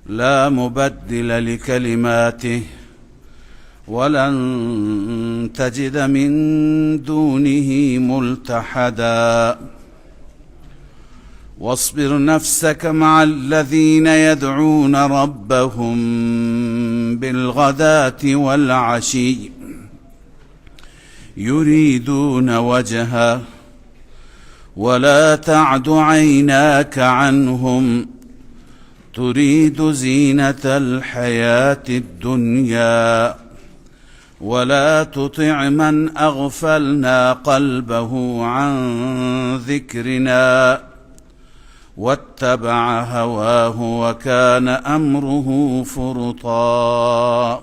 لا مبدل لكلماته ولن تجد من دونه ملتحدا واصبر نفسك مع الذين يدعون ربهم بالغداة والعشي يريدون وجهه ولا تعد عيناك عنهم تريد زينة الحياة الدنيا ولا تطع من أغفلنا قلبه عن ذكرنا واتبع هواه وكان أمره فرطا.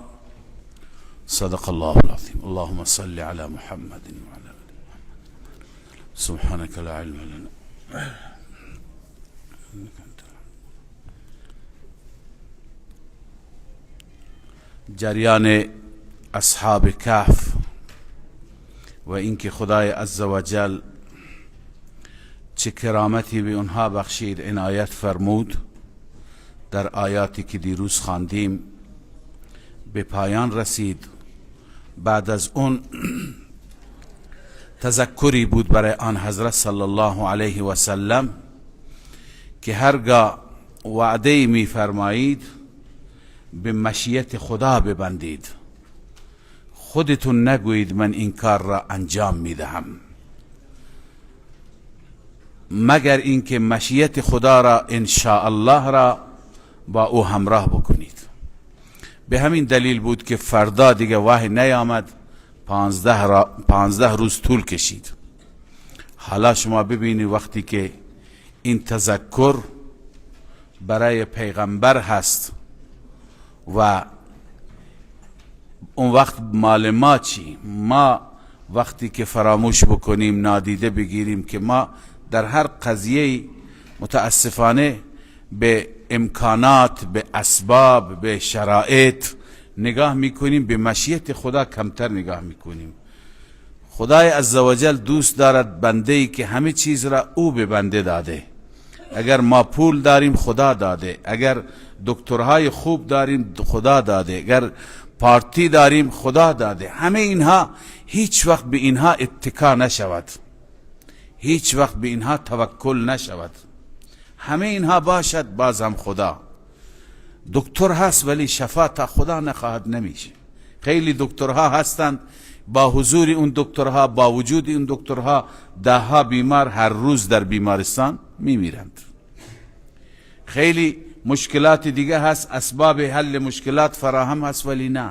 صدق الله العظيم. اللهم صل على محمد وعلى آل محمد. سبحانك لا علم لنا. جریان اصحاب کهف و اینکه خدای عزوجل چه کرامتی به اونها بخشید، عنایت فرمود، در آیاتی که دیروز خواندیم به پایان رسید. بعد از اون تذکری بود برای آن حضرت صلی الله علیه و سلم که هرگاه وعده می فرمایید به مشیت خدا ببندید، خودتون نگویید من این کار را انجام می دهم، مگر اینکه مشیت خدا را ان شاء الله را با او همراه بکنید. به همین دلیل بود که فردا دیگه وحی نیامد، 15 روز طول کشید. حالا شما ببینید وقتی که این تذکر برای پیغمبر هست و اون وقت مال ما چی؟ ما وقتی که فراموش بکنیم، نادیده بگیریم که ما در هر قضیه متاسفانه به امکانات، به اسباب، به شرایط نگاه میکنیم، به مشیت خدا کمتر نگاه میکنیم. خدای عزوجل دوست دارد بنده ای که همه چیز را او به بنده داده. اگر ما پول داریم خدا داده، اگر دکترهای خوب داریم خدا داده، اگر پارتی داریم خدا داده. همه اینها هیچ وقت به اینها اتکا نشود، هیچ وقت به اینها توکل نشود. همه اینها باشد باز هم خدا. دکتر هست ولی شفا تا خدا نخواهد نمیشه. خیلی دکترها هستند با حضور اون دکترها، با وجود اون دکترها، ده ها بیمار هر روز در بیمارستان میمیرند. خیلی مشکلات دیگه هست، اسباب حل مشکلات فراهم هست ولی نه.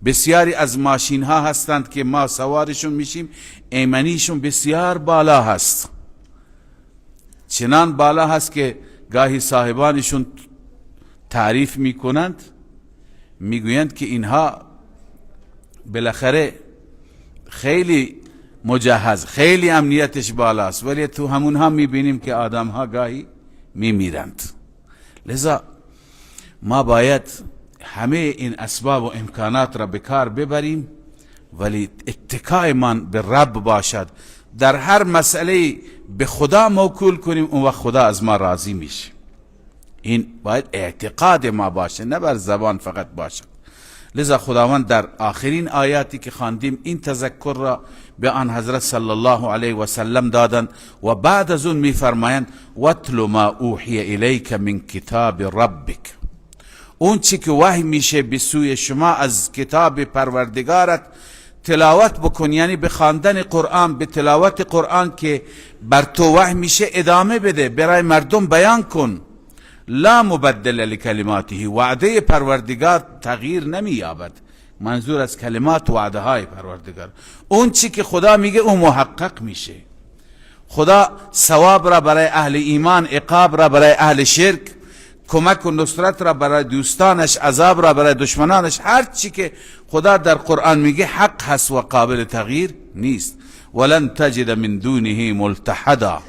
بسیاری از ماشین ها هستند که ما سوارشون میشیم، ایمنیشون بسیار بالا هست، چنان بالا هست که گاهی صاحبانشون تعریف میکنند، میگویند که اینها بالاخره خیلی مجهز، خیلی امنیتش بالاست، ولی تو همونها میبینیم که آدم ها گاهی میمیرند. لذا ما باید همه این اسباب و امکانات را به کار ببریم، ولی اتکای من به رب باشد، در هر مسئله به خدا موکول کنیم، اون وقت خدا از ما راضی میشه. این باید اعتقاد ما باشه، نه بر زبان فقط باشد. لذا خداوند در آخرین آیاتی که خواندیم این تذکر را به آن حضرت صلی الله علیه و سلم دادند و بعد از اون میفرمایند واتل ما اوحی الیک من کتاب ربک، اون چی که وحی میشه به سوی شما از کتاب پروردگارت تلاوت بکن، یعنی به خواندن قرآن، به تلاوت قرآن که بر تو وحی میشه ادامه بده، برای مردم بیان کن. لا مبدل لکلماته، وعده پروردگار تغییر نمییابد. منظور از کلمات وعده های پروردگار، اون چی که خدا میگه اون محقق میشه. خدا ثواب را برای اهل ایمان، عقاب را برای اهل شرک، کمک و نصرت را برای دوستانش، عذاب را برای دشمنانش، هر چی که خدا در قرآن میگه حق هست و قابل تغییر نیست. ولن تجد من دونه ملتحدا،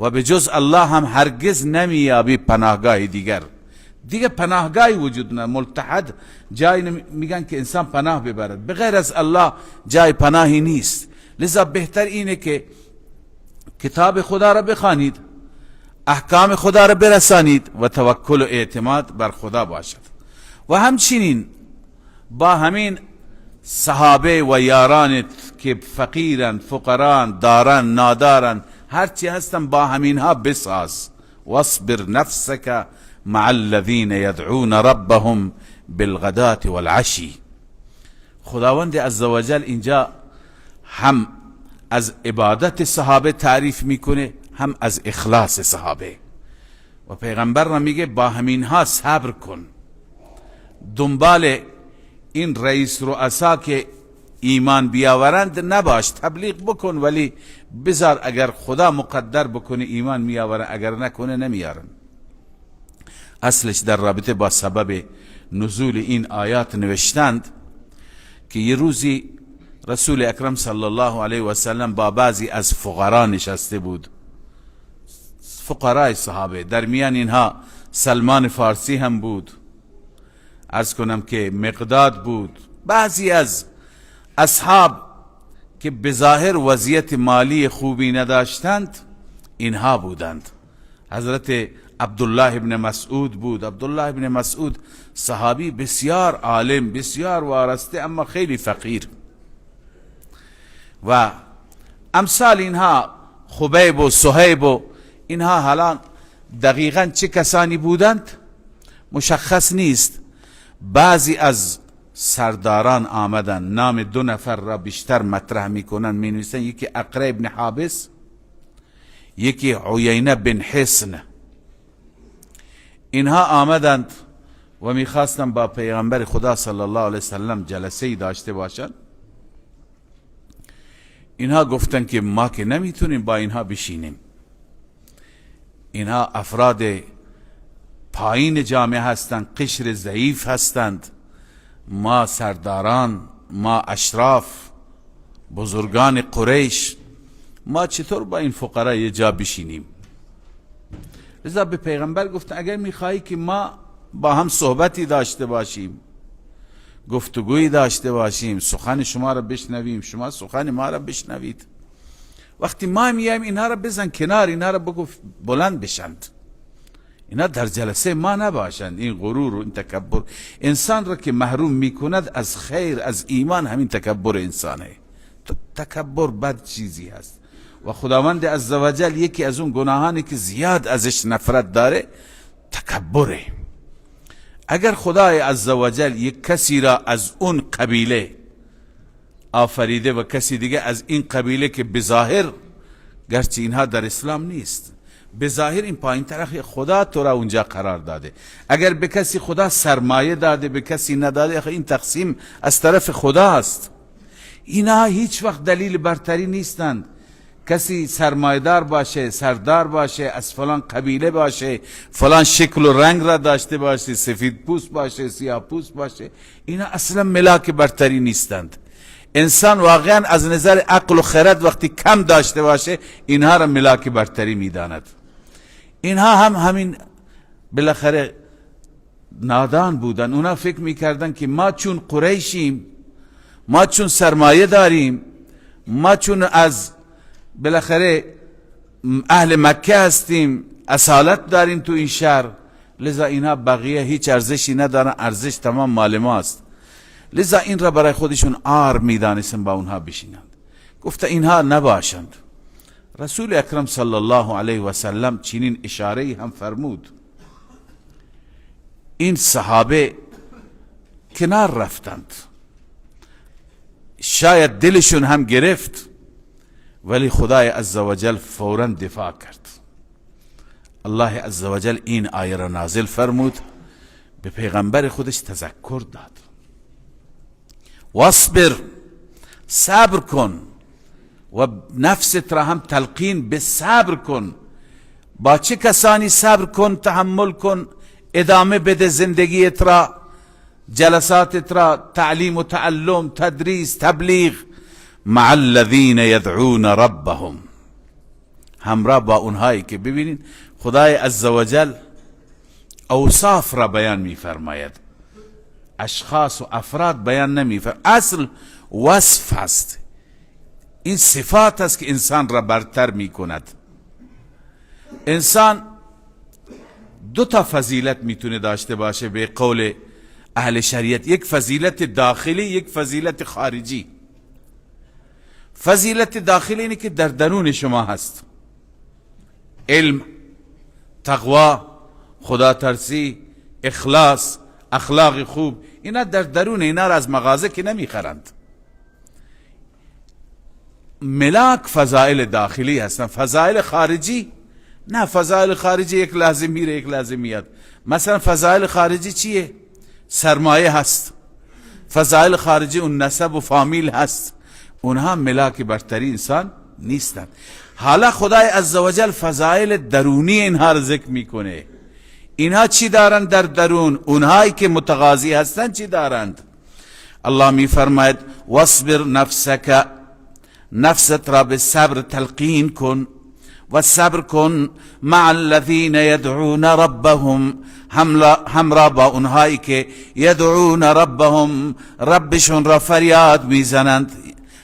و به جز الله هم هرگز نمیابی پناهگاه دیگه پناهگاهی وجود نه. ملتحد جای میگن که انسان پناه ببرد، بغیر از الله جای پناهی نیست. لذا بهتر اینه که کتاب خدا را بخوانید، احکام خدا را برسانید و توکل و اعتماد بر خدا باشد. و همچنین با همین صحابه و یارانت که فقیرن، فقران، دارن، نادارن، هرچی هستن، با همینها بساز. واصبر نفسك مع الذين يدعون ربهم بالغداة والعشی. خداوند عزوجل اینجا هم از عبادت صحابه تعریف میکنه، هم از اخلاص صحابه. و پیغمبر را میگه با همینها صبر کن، دنبال این رئیس رؤسا که ایمان بیاورند نباش، تبلیغ بکن ولی بذار اگر خدا مقدر بکنه ایمان میآورن، اگر نکنه نمیارن. اصلش در رابطه با سبب نزول این آیات نوشتند که یه روزی رسول اکرم صلی الله علیه و سلم با بعضی از فقرا نشسته بود، فقرای صحابه، در میان اینها سلمان فارسی هم بود، عرض کنم که مقداد بود، بعضی از اصحاب که بظاهر وضعیت مالی خوبی نداشتند اینها بودند. حضرت عبدالله ابن مسعود بود. عبدالله ابن مسعود صحابی بسیار عالم، بسیار وارسته، اما خیلی فقیر. و امثال اینها خبیب و صهیب و اینها حالا دقیقا چه کسانی بودند مشخص نیست. بعضی از سرداران آمدن، نام 2 نفر را بیشتر مطرح میکنن، می نویسن، یکی اقرع بن حابس، یکی عیینه بن حصن. اینها آمدند و میخواستن با پیغمبر خدا صلی الله علیه وسلم جلسه داشته باشند. اینها گفتن که ما که نمیتونیم با اینها بشینیم، اینها افراد پایین جامعه هستند، قشر ضعیف هستند، ما سرداران، ما اشراف، بزرگان قریش، ما چطور با این فقرا یه جا بشینیم؟ لذا به پیغمبر گفتن اگر میخواهی که ما با هم صحبتی داشته باشیم، گفتگویی داشته باشیم، سخن شما را بشنویم، شما سخن ما را بشنوید، وقتی ما میایم اینها را بزن کنار، اینها را بگو بلند بشند، اینا در جلسه ما نباشند. این غرور و این تکبر انسان را که محروم میکند از خیر، از ایمان، همین تکبر انسانه. تکبر بد چیزی هست و خداوند عزوجل یکی از اون گناهانی که زیاد ازش نفرت داره تکبره. اگر خدای عزوجل یک کسی را از اون قبیله آفریده و کسی دیگه از این قبیله که بظاهر، گرچه اینها در اسلام نیست، بظاهر این پایین طرف، خدا تو را اونجا قرار داده. اگر به کسی خدا سرمایه داده به کسی نداده، این تقسیم از طرف خدا است. اینا هیچ وقت دلیل برتری نیستند. کسی سرمایه‌دار باشه، سردار باشه، از فلان قبیله باشه، فلان شکل و رنگ را داشته باشه، سفید پوست باشه، سیاه پوست باشه، اینا اصلا ملاک برتری نیستند. انسان واقعا از نظر عقل و خرد وقتی کم داشته باشه اینها را ملاک برتری میداند. اینها هم همین بالاخره نادان بودن. اونا فکر میکردن که ما چون قریشیم، ما چون سرمایه داریم، ما چون از بالاخره اهل مکه هستیم، اصالت داریم تو این شهر، لذا اینها بقیه هیچ ارزشی ندارن، ارزش تمام مال ماست. لذا این را برای خودشون عار میدانستن با اونها بشینند. گفته اینها نباشند. رسول اکرم صلی الله علیه و سلم چنین اشاره هم فرمود. این صحابه کنار رفتند، شاید دلشون هم گرفت، ولی خدای عزوجل فوراً دفاع کرد. الله عزوجل این آیه را نازل فرمود، به پیغمبر خودش تذکر داد. واصبر، صبر کن و نفست را هم تلقین به صبر کن. با چه کسانی صبر کن، تحمل کن، ادامه بده زندگیت را، جلساتت را، تعلیم و تعلم، تدریس، تبلیغ. مع الذین یدعون ربهم، همراه با اونهایی که ببینین خدای عزوجل اوصاف را بیان میفرماید، اشخاص و افراد بیان نمیفرماید. اصل وصف هست، این صفات است که انسان را برتر میکند. انسان دو تا فضیلت میتونه داشته باشه به قول اهل شریعت، یک فضیلت داخلی، یک فضیلت خارجی. فضیلت داخلی اینه که در درون شما هست، علم، تقوا، خدا ترسی، اخلاص، اخلاق خوب، اینا در درون، اینا را از مغازه که نمیخرند. ملاک فضائل داخلی هستن. فضائل خارجی نه، فضائل خارجی یک لحظه میره یک لحظه میاد. مثلا فضائل خارجی چیه؟ سرمایه هست. فضائل خارجی اون نسب و فامیل هست. اونها ملاک برتری انسان نیستند. حالا خدای عزوجل فضائل درونی اینها رو ذکر میکنه. اینها چی دارند در درون؟ اونهایی که متغاضی هستند چی دارند؟ الله میفرماید واصبر نفسک، نفست را به صبر تلقین کن و صبر کن مع الذین یدعون ربهم، همراه با اونهایی که یدعون ربهم، ربشون را فریاد میزنند،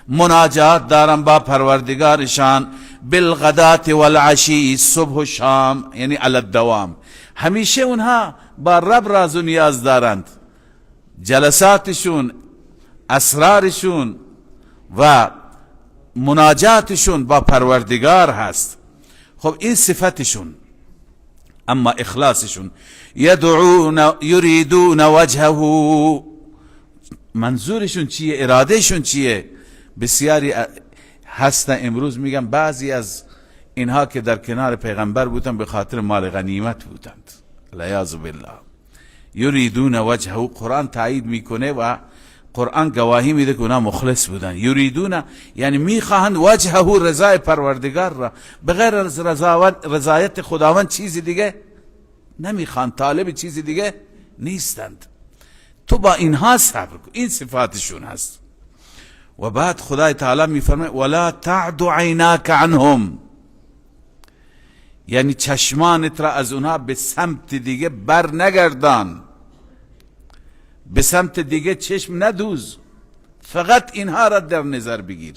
مناجات دارن با پروردگارشان، بالغدات والعشی، صبح و شام، یعنی علی الدوام. همیشه اونها با رب راز و نیاز دارند. جلساتشون، اسرارشون و مناجاتشون با پروردگار هست. خب این صفتشون. اما اخلاصشون، یدعون یریدون وجهه، منظورشون چیه؟ ارادهشون چیه؟ بسیاری هستن امروز میگن بعضی از اینها که در کنار پیغمبر بودن به خاطر مال غنیمت بودند، العیاذ بالله. یریدون وجهه، قرآن تایید میکنه و قرآن گواهی میده که اونا مخلص بودن. یریدون یعنی میخواهند وجهه، رضای پروردگار را، بغیر از رضایت خداوند چیزی دیگه نمیخواند، طالب چیزی دیگه نیستند. تو با اینها صبر کن، این صفاتشون هست. و بعد خدای تعالی میفرماید ولا تعد عیناک عنهم، یعنی چشمانت را از اونها به سمت دیگه بر نگردان، به سمت دیگه چشم ندوز، فقط اینها را در نظر بگیر.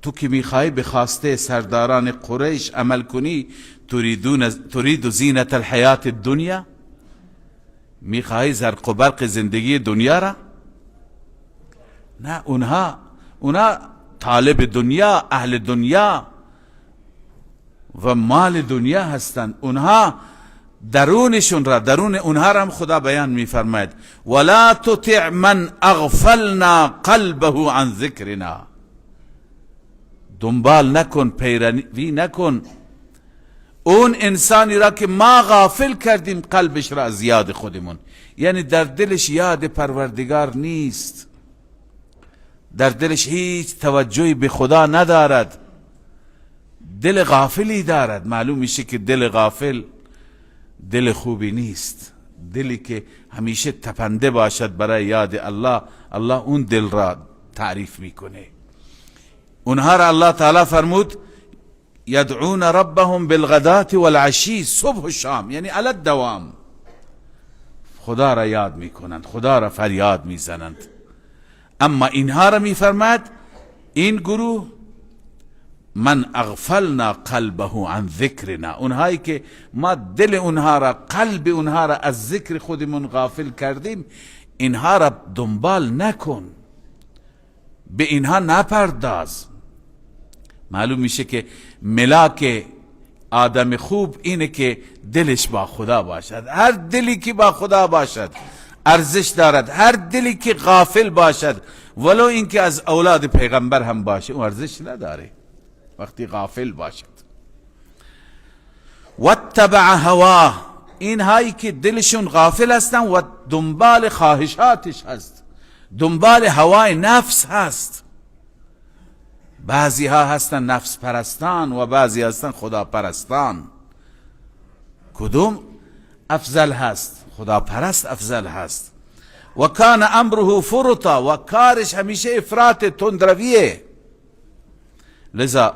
تو که میخوای به خواسته سرداران قریش عمل کنی، ترید زینت الحیات الدنیا، میخوای زرق و برق زندگی دنیا را؟ نه، اونها طالب دنیا، اهل دنیا و مال دنیا هستند. اونها درونشون را، درون اونها را هم خدا بیان میفرماید ولا تطع من اغفلنا قلبه عن ذکرنا، دنبال نکن، پیروی نکن اون انسانی را که ما غافل کردیم قلبش را از یاد خودمون، یعنی در دلش یاد پروردگار نیست، در دلش هیچ توجهی به خدا ندارد، دل غافلی دارد. معلوم میشه که دل غافل دل خوبی نیست. دلی که همیشه تپنده باشد برای یاد الله، الله اون دل را تعریف میکنه. اونها را الله تعالی فرمود یدعون ربهم بالغدات والعشی، صبح و شام، یعنی علی الدوام خدا را یاد میکنند، خدا را فریاد میزنند. اما اینها را میفرماد این گروه من اغفلنا قلبه عن ذکرنا، اونهایی که ما دل اونها را، قلب اونها را از ذکر خودمون غافل کردیم، اینها را دنبال نکن، به اینها نپرداز. معلوم میشه که ملاک آدم خوب اینه که دلش با خدا باشد. هر دلی که با خدا باشد ارزش دارد، هر دلی که غافل باشد ولو اینکه از اولاد پیغمبر هم باشه اون ارزش نداره وقتی غافل باشد. واتبع هواه، این هایی که دلشون غافل هستن و دنبال خواهشاتش هست، دنبال هوای نفس هست. بعضی ها هستن نفس پرستان و بعضی هستن خدا پرستان. کدوم افضل هست؟ خدا پرست افضل هست. و کان امره فرطا، و کارش همیشه افراط، تندرویه. لذا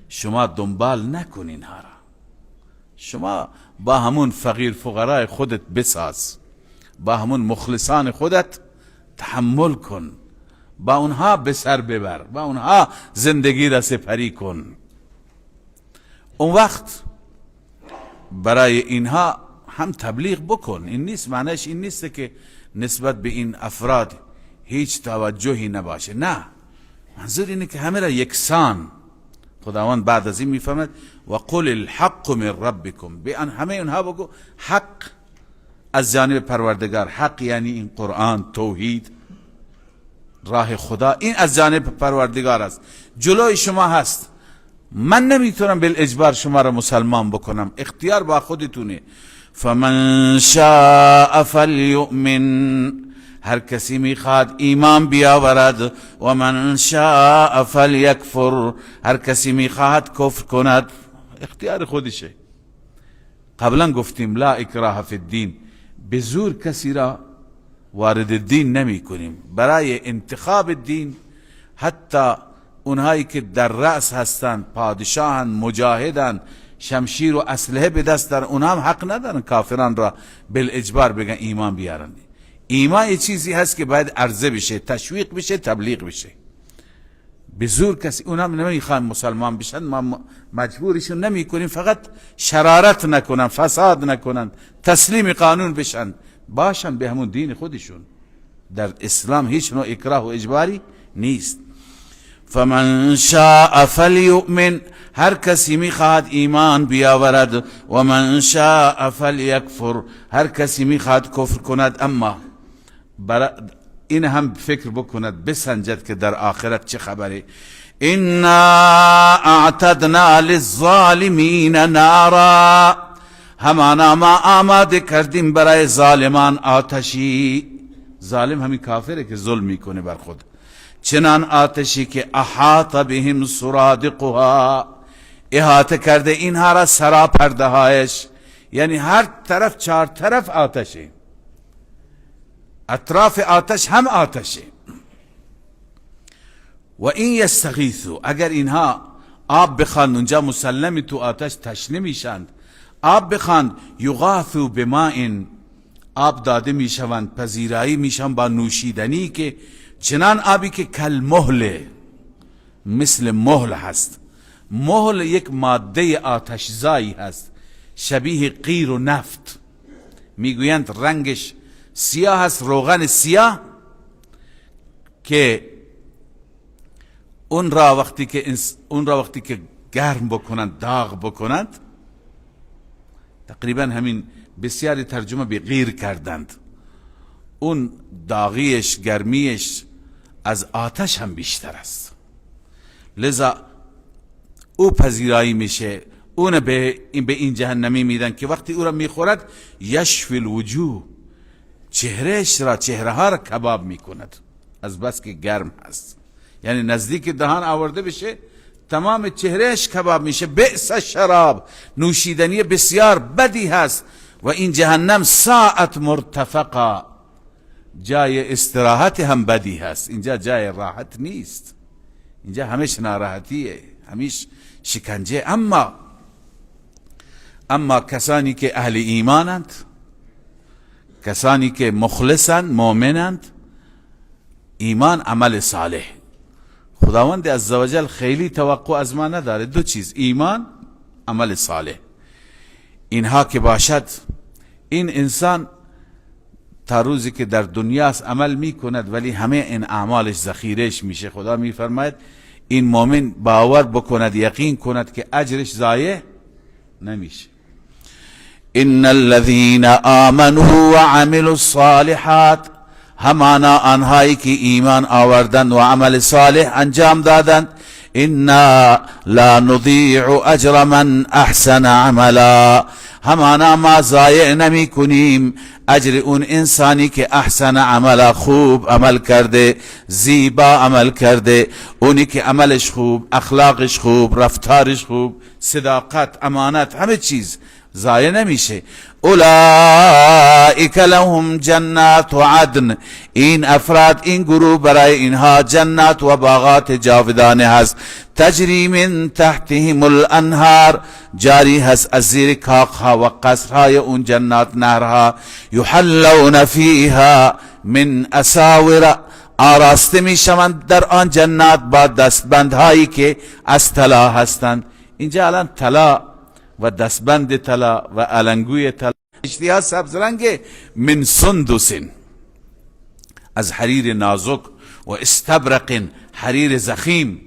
شما دنبال نکن اینها را، شما با همون فقیر فقرای خودت بساز، با همون مخلصان خودت تحمل کن، با اونها به سر ببر، با اونها زندگی را سپری کن. اون وقت برای اینها هم تبلیغ بکن. این نیست معنیش این نیست که نسبت به این افراد هیچ توجهی نباشه، نه، منظور اینه که همه را یکسان. خداوند بعد از این میفهمد و قل الحق من ربکم، به همه اونها بگو حق از جانب پروردگار. حق یعنی این قرآن، توحید، راه خدا، این از جانب پروردگار است، جلوی شما هست. من نمیتونم بالاجبار شما را مسلمان بکنم، اختیار با خودتونه. فمن شاء فلیؤمن، هر کسی میخواد ایمان بیاورد. و من شاء فلیکفر، هر کسی میخواد کفر کند، اختیار خودشه. قبلا گفتیم لا اکراه فی الدین، به زور کسی را وارد دین نمی کنیم. برای انتخاب دین حتی اونهایی که در رأس هستند، پادشاهن، مجاهدن، شمشیر و اسلحه به دست دارن، اونها هم حق ندارن کافران را بالاجبار بگن ایمان بیارن. ایمان یه چیزی هست که باید عرضه بشه، تشویق بشه، تبلیغ بشه. به زور کسی، اونها نمیخوان مسلمان بشن، ما مجبورشون نمی کنیم، فقط شرارت نکنن، فساد نکنن، تسلیم قانون بشن، باشن به همون دین خودشون. در اسلام هیچ نوع اکراه و اجباری نیست. فمن شاء فلیؤمن، هر کسی میخواد ایمان بیاورد. و من شاء فلیکفر، هر کسی میخواد کفر کند. اما این هم فکر بکند، بسنجد که در آخرت چه خبره. انا اعتدنا للظالمین نارا، همانا ما آماده کردیم برای ظالمان آتشی. ظالم همین کافره که ظلم میکنه بر خود. چنان آتشی که احاط بهم سرادقها، احاطه کرده اینها را سراپرده هایش، یعنی هر طرف، چهار طرف آتشه، اطراف آتش هم آتشه. و این یستغیثو، اگر اینها آب بخواند، اونجا مسلمی تو آتش تشنه میشند، آب بخواند، یغاثو بماء، آب داده میشوند، پذیرایی میشوند با نوشیدنی که چنان آبی که کل مهل، مثل مهل هست. مهل یک ماده آتش زایی هست، شبیه قیر و نفت. میگویند رنگش سیاه هست، روغن سیاه، که اون را وقتی که گرم بکنند، داغ بکنند، تقریبا همین بسیاری ترجمه به غیر کردند، اون داغیش، گرمیش از آتش هم بیشتر است. لذا او پذیرایی میشه. اون به این جهنمی میدن که وقتی او را میخورد، یشفی الوجوه، چهره ها را کباب میکند، از بس که گرم هست. یعنی نزدیک دهان آورده بشه، تمام چهرهش کباب میشه. بئس الشراب، نوشیدنی بسیار بدی هست. و این جهنم ساعت مرتفقا، جای استراحت هم بدی هست. اینجا جای راحت نیست، اینجا همیش ناراحتیه، همیش شکنجه. اما کسانی که اهل ایمانند، کسانی که مخلصند، مؤمنند، ایمان، عمل صالح، خداوند عزوجل خیلی توقع از ما نداره. دو چیز، ایمان، عمل صالح. اینها که باشد، این انسان تا روزی که در دنیاست عمل می کند، ولی همه این اعمالش ذخیرش میشه. خدا می فرماید این مؤمن باور بکند، یقین کند که اجرش ضایع نمیشه. ان الذين آمنوا وعملوا الصالحات، همانا آنهایی که ایمان آوردند و عمل صالح انجام دادند، انا لا نضيع اجر من احسن عملا، همانا ما ضایع نمی کنیم اجر اون انسانی که احسن عملا، خوب عمل کرده، زیبا عمل کرده. اونی که عملش خوب، اخلاقش خوب، رفتارش خوب، صداقت، امانت، همه چیز ضایع نمیشه. اولئک لهم جنات عدن، این افراد، این گروه، برای اینها جنات و باغات جاودانه هست. تجری من تحتهم الانهار، جاری هست از زیر کاخها و قصرهای اون جنات نهرها. یحلون فیها من اساور، آراسته می شوند در آن جنات با دستبندهایی که از طلا هستند. اینجا الان طلا و دستبند طلا و علنگوی طلا، اشتها سبز رنگ، من سندس، از حریر نازک، و استبرق، حریر زخیم،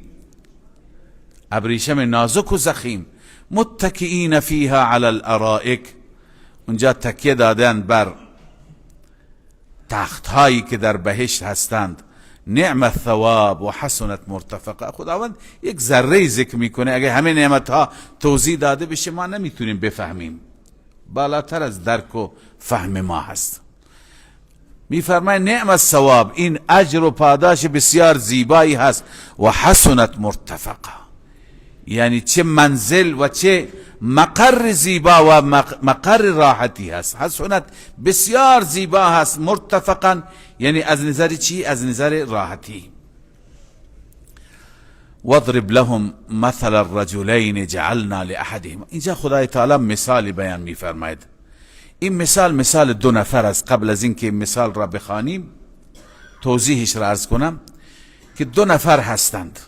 ابریشم نازک و زخیم، متکئین فیها علی الارائک، اونجا تکیه دادن بر تخت هایی که در بهشت هستند، نعم الثواب و حسنت مرتفقه. خداوند یک ذره ذکر میکنه، اگه همه نعمت ها توضیح داده بشه ما نمیتونیم بفهمیم، بالاتر از درک و فهم ما هست. میفرماید نعم الثواب، این اجر و پاداش بسیار زیبایی هست، و حسنت مرتفقه، یعنی چه منزل و چه مقر زیبا و مقر راحتی هست. حسنت بسیار زیبا هست، مرتفقا یعنی از نظر چی؟ از نظر راحتی. واضرب لهم مثل الرجلین جعلنا لاحدهما، اینجا خدای تعالی مثالی بیان میفرماید. این مثال دو نفر است. قبل از اینکه مثال را بخوانیم توضیحش را عرض کنم که دو نفر هستند.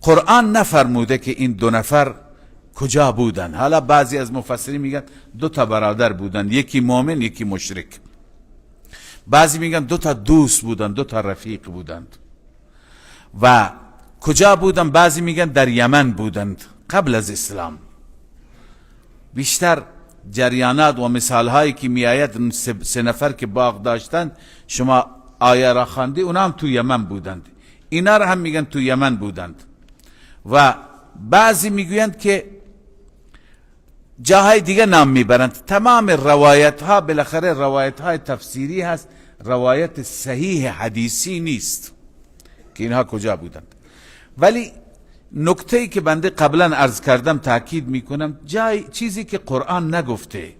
قرآن نفرموده که این دو نفر کجا بودند. حالا بعضی از مفسرین میگن دو تا برادر بودند، یکی مؤمن یکی مشرک. بعضی میگن دو تا دوست بودند، دو تا رفیق بودند. و کجا بودند؟ بعضی میگن در یمن بودند قبل از اسلام. بیشتر جریانات و مثال هایی که میآید، سه نفر که باغ داشتند، شما آیه را خواندی، اونا هم تو یمن بودند، اینا را هم میگن تو یمن بودند. و بعضی میگویند که جاهای دیگه نام میبرند. تمام روایت ها بالاخره روایت های تفسیری هست، روایت صحیح حدیثی نیست که اینها کجا بودند. ولی نکته‌ای که بنده قبلا عرض کردم تاکید میکنم، چیزی که قرآن نگفته،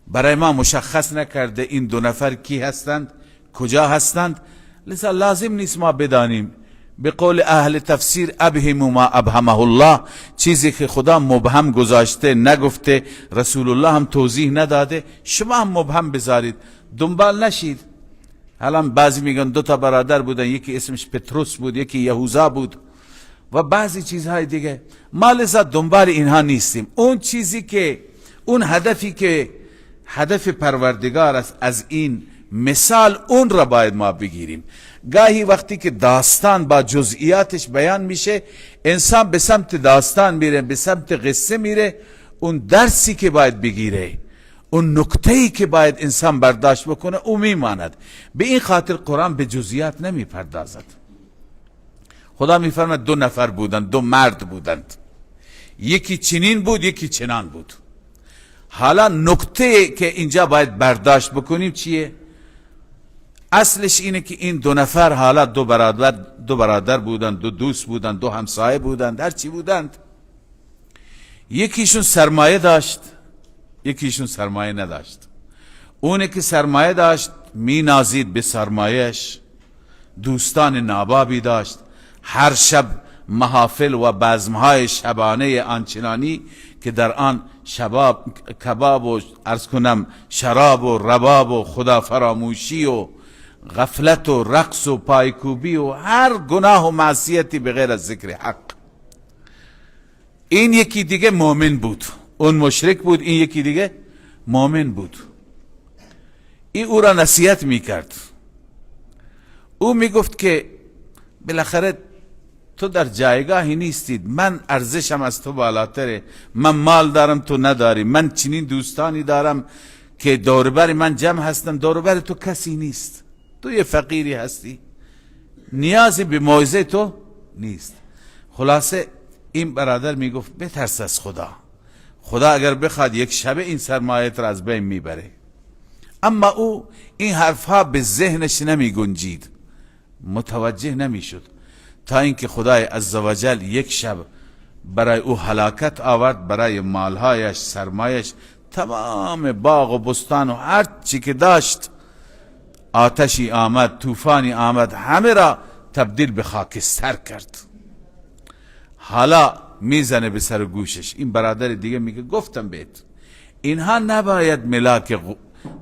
برای ما مشخص نکرده این دو نفر کی هستند، کجا هستند، لذا لازم نیست ما بدانیم. به قول اهل تفسیر ابهموا ما ابهمه الله، چیزی که خدا مبهم گذاشته نگفته، رسول الله هم توضیح نداده، شما هم مبهم بذارید، دنبال نشید. حالا بعضی میگن دو تا برادر بودن، یکی اسمش پتروس بود یکی یهوذا بود و بعضی چیزهای دیگه. ما لذا دنبال اینها نیستیم. اون چیزی که اون هدفی که هدف پروردگار است از این مثال، اون را باید ما بگیریم. گاهی وقتی که داستان با جزئیاتش بیان میشه، انسان به سمت داستان میره، به سمت قصه میره، اون درسی که باید بگیره، اون نکته‌ای که باید انسان برداشت بکنه او میماند. به این خاطر قرآن به جزئیات نمیپردازد. خدا میفرماید دو نفر بودند، دو مرد بودند، یکی چنین بود یکی چنان بود. حالا نکته که اینجا باید برداشت بکنیم چیه؟ اصلش اینه که این دو نفر حالا دو برادر بودند، دو دوست بودند، دو همسایه بودند، هر چی بودند. یکیشون سرمایه داشت، یکیشون سرمایه نداشت. اونه که سرمایه داشت می نازید به سرمایهش، دوستان نابابی داشت، هر شب محافل و بزمهای شبانه آنچنانی که در آن کباب و عرض کنم شراب و رباب و خدا فراموشی و غفلت و رقص و پایکوبی و هر گناه و معصیتی بغیر از ذکر حق. این یکی دیگه مؤمن بود، اون مشرک بود، این یکی دیگه مؤمن بود. این او را نصیحت میکرد. او میگفت که بالاخره تو در جایگاهی نیستید، من ارزشم از تو بالاتره، من مال دارم تو نداری، من چنین دوستانی دارم که دوربر من جمع هستن، دوربر تو کسی نیست، تو یه فقیری هستی، نیازی به موعظه تو نیست. خلاصه این برادر میگفت بترس از خدا، خدا اگر بخواد یک شبه این سرمایت را از بین میبره. اما او این حرفها به ذهنش نمی گنجید، متوجه نمیشد، تا اینکه خدای عزوجل یک شب برای او هلاکت آورد، برای مالهایش، سرمایش، تمام باغ و بستان و هر چی که داشت، آتشی آمد، طوفانی آمد، همه را تبدیل به خاکستر کرد. حالا میزنه به سر گوشش. این برادر دیگه میگه گفتم بهت اینها نباید ملاک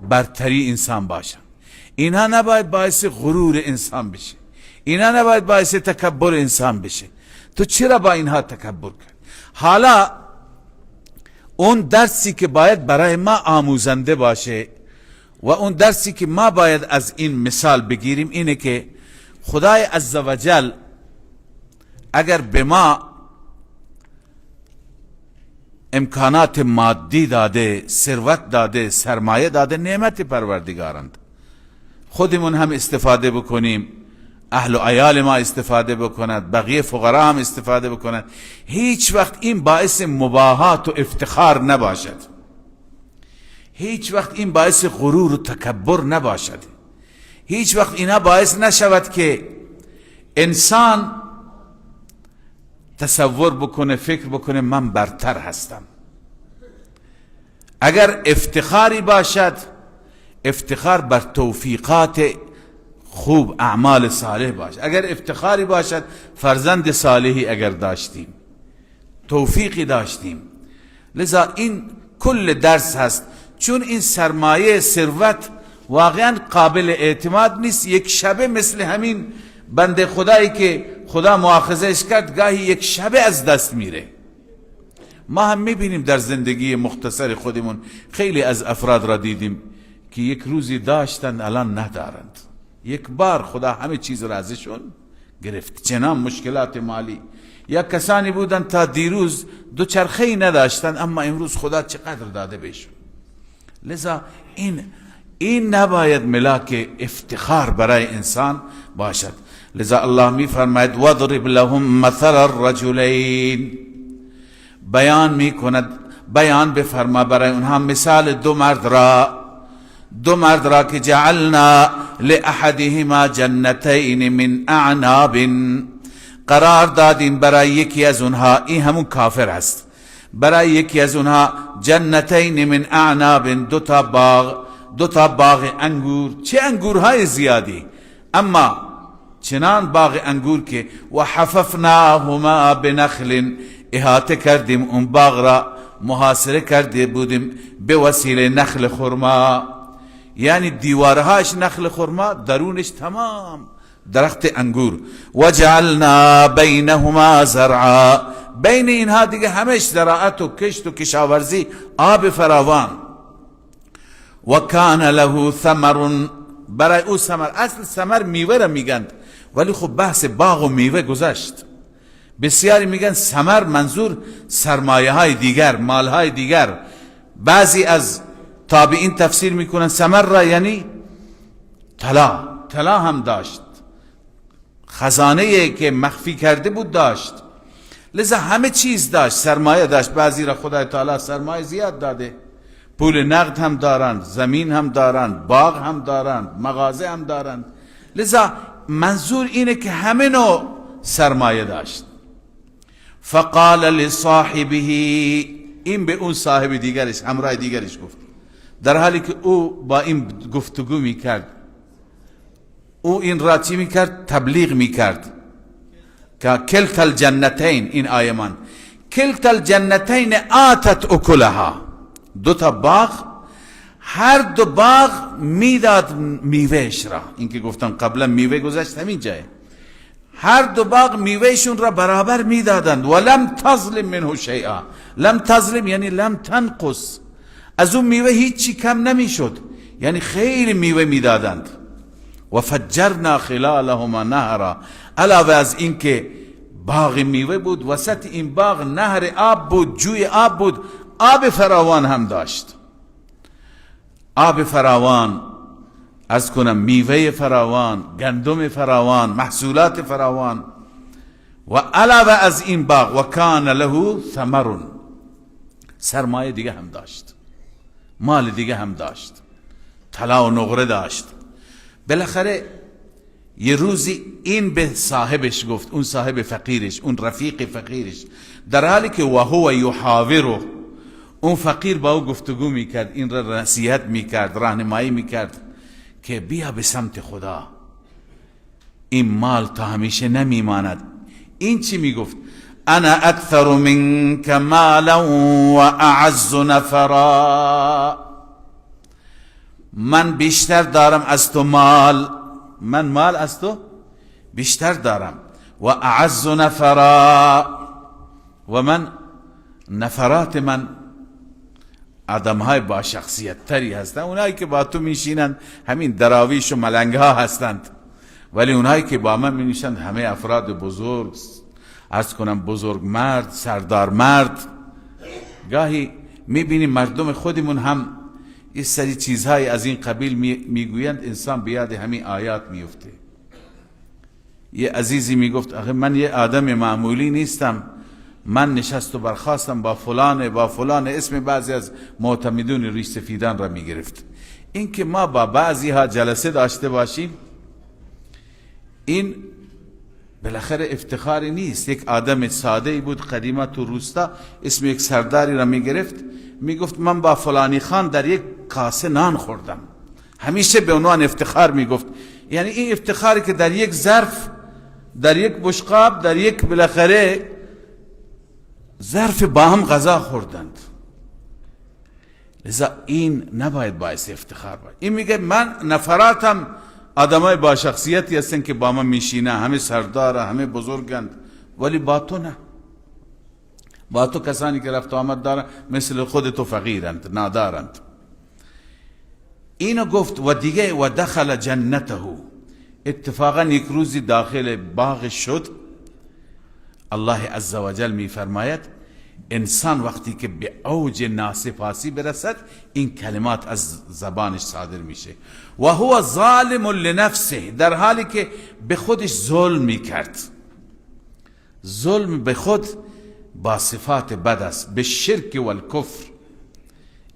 برتری انسان باشن، اینها نباید باعث غرور انسان بشه، اینها نباید باعث تکبر انسان بشه، تو چرا با اینها تکبر کرد؟ حالا اون درسی که باید برای ما آموزنده باشه و اون درسی که ما باید از این مثال بگیریم اینه که خدای عزوجل اگر به ما امکانات مادی داده، ثروت داده، سرمایه داده، نعمت پروردگارند. خودمون هم استفاده بکنیم، اهل و عیال ما استفاده بکنند، بقیه فقرا هم استفاده بکنند. هیچ وقت این باعث مباهات و افتخار نباشد، هیچ وقت این باعث غرور و تکبر نباشد، هیچ وقت اینا باعث نشود که انسان تصور بکنه، فکر بکنه من برتر هستم. اگر افتخاری باشد، افتخار بر توفیقات خوب، اعمال صالح باشد. اگر افتخاری باشد فرزند صالحی اگر داشتیم، توفیقی داشتیم. لذا این کل درس هست، چون این سرمایه ثروت واقعا قابل اعتماد نیست. یک شبه مثل همین بنده خدایی که خدا مؤاخذهش کرد گاهی یک شبه از دست میره. ما هم میبینیم در زندگی مختصر خودمون خیلی از افراد را دیدیم که یک روزی داشتن الان ندارند. یک بار خدا همه چیز را ازشون گرفت، چنان مشکلات مالی. یا کسانی بودن تا دیروز دوچرخه‌ای نداشتن اما امروز خدا چقدر داده بهشون. لذا این نباید ملاک افتخار برای انسان باشد. لذا الله می فرماید وضرب لهم مثل الرجلین، بیان می کند، بیان بفرما برای اونها مثال دو مرد را که جعلنا لأحدهما جنتین من اعناب، قرار دادیم برای یکی از اونها، این همون کافر هست، برای یکی از اونها جنتین من اعناب، دو تا باغ انگور. چه انگورهای زیادی، اما چنان باغ انگور که و حففناهما بنخل، احاطه کردیم اون باغ را، محاصره کرده بودیم به وسیله نخل خرما. یعنی دیوارهاش نخل خرما، درونش تمام درخت انگور. و جعلنا بینهما زرعا، بین اینها دیگه همش زراعت و کشت و کشاورزی، آب فراوان. و کان له ثمر، برای او ثمر، اصل ثمر میوه را میگند ولی خب بحث باغ و میوه گذشت. بسیاری میگن ثمر منظور سرمایه های دیگر، مال های دیگر. بعضی از تابعین تفسیر میکنن ثمر را یعنی طلا هم داشت، خزانه که مخفی کرده بود داشت. لذا همه چیز داشت، سرمایه داشت. بعضی را خدای تعالی سرمایه زیاد داده، پول نقد هم دارند، زمین هم دارند، باغ هم دارند، مغازه هم دارند. لذا منظور اینه که همه نوع سرمایه داشت. فقال لصاحبه، این به اون صاحب دیگرش، همراه دیگرش گفت، در حالی که او با این گفتگو میکرد، او این را چی میکرد؟ تبلیغ میکرد که کلتا الجنتین، این آیمان کلتا الجنتین آتت اکلها، دو تا باغ، هر دو باغ میداد میوهش را. این که گفتم قبلا میوه گذشت همین جای، هر دو باغ میوهشون را برابر میدادند. ولم تظلم منه شیئا، لم تظلم یعنی لم تنقص، از اون میوه هیچی کم نمیشد، یعنی خیلی میوه میدادند. و فجرنا خلالهما نهرا، علاوه از این که باغ میوه بود، وسط این باغ نهر آب بود، جوی آب بود، آب فراوان هم داشت. آب فراوان، از کنم میوه فراوان، گندم فراوان، محصولات فراوان. و علاوه از این باغ و کان له ثمر، سرمایه دیگه هم داشت، مال دیگه هم داشت، طلا و نقره داشت. بالاخره یه روزی این به صاحبش گفت، اون صاحب فقیرش، اون رفیق فقیرش، در حالی که وهو یحاوره، اون فقیر با او گفتگو میکرد، این را نصیحت میکرد، راهنمایی میکرد که بیا به سمت خدا، این مال تا همیشه نمیماند. این چی میگفت؟ انا اکثر منک مالا و اعز نفرا، من بیشتر دارم از تو مال، من مال از تو بیشتر دارم. و اعز نفرا، و من نفرات من آدم های با شخصیت تری هستند. اونایی که با تو میشینند همین دراویش و ملنگ ها هستند، ولی اونایی که با من مینشند همه افراد بزرگ، عرض کنم بزرگ مرد، سردار مرد. گاهی میبینیم مردم خودمون هم یه سری چیزهای از این قبیل میگویند، انسان بیاد همین آیات میفته. یه عزیزی میگفت آخه من یه آدم معمولی نیستم، من نشست و برخواستم با فلان اسم بعضی از معتمدون ریش سفیدان را میگرفت. این که ما با بعضی ها جلسه داشته باشیم این بالاخره افتخاری نیست. یک آدم ساده ای بود قدیما تو روستا، اسم یک سرداری را میگرفت، میگفت من با فلانی خان در یک کاسه نان خوردم. همیشه به عنوان افتخار میگفت. یعنی این افتخاری که در یک ظرف، در یک بشقاب، در یک بالاخره ظرف با هم غذا خوردند. لذا این نباید باعث افتخار باید. این میگه من نفراتم آدمای با شخصیتی هستن که با من میشینه، همه سرداره، همه بزرگند، ولی با تو نه. با تو کسانی که رفت و آمد دارن مثل خودتو فقیرند، نادارند. اینو گفت و دیگه و دخل جنته. اتفاقا یک روزی داخل باغ شد. الله عزوجل می فرماید انسان وقتی که به اوج ناسپاسی برسد این کلمات از زبانش صادر میشه. و هو ظالم لنفسه، در حالی که به خودش ظلم میکرد. ظلم به خود با صفات بد است. به شرک و الکفر،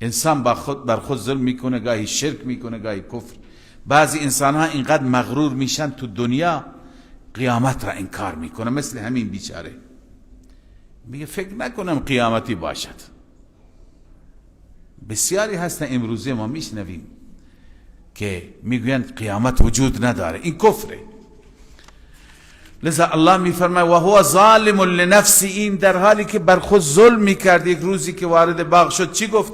انسان بر خود ظلم میکنه، گاهی شرک میکنه، گاهی کفر. بعضی انسان ها اینقدر مغرور میشن تو دنیا قیامت را انکار میکنه، مثل همین بیچاره میگه فکر نکنم قیامتی باشد. بسیاری هستن امروزه ما میشنویم که میگویند قیامت وجود نداره، این کفره. لذا الله میفرماید و هو ظالم لنفسی، این در حالی که بر خود ظلم میکرد. یک روزی که وارد باغ شد چی گفت؟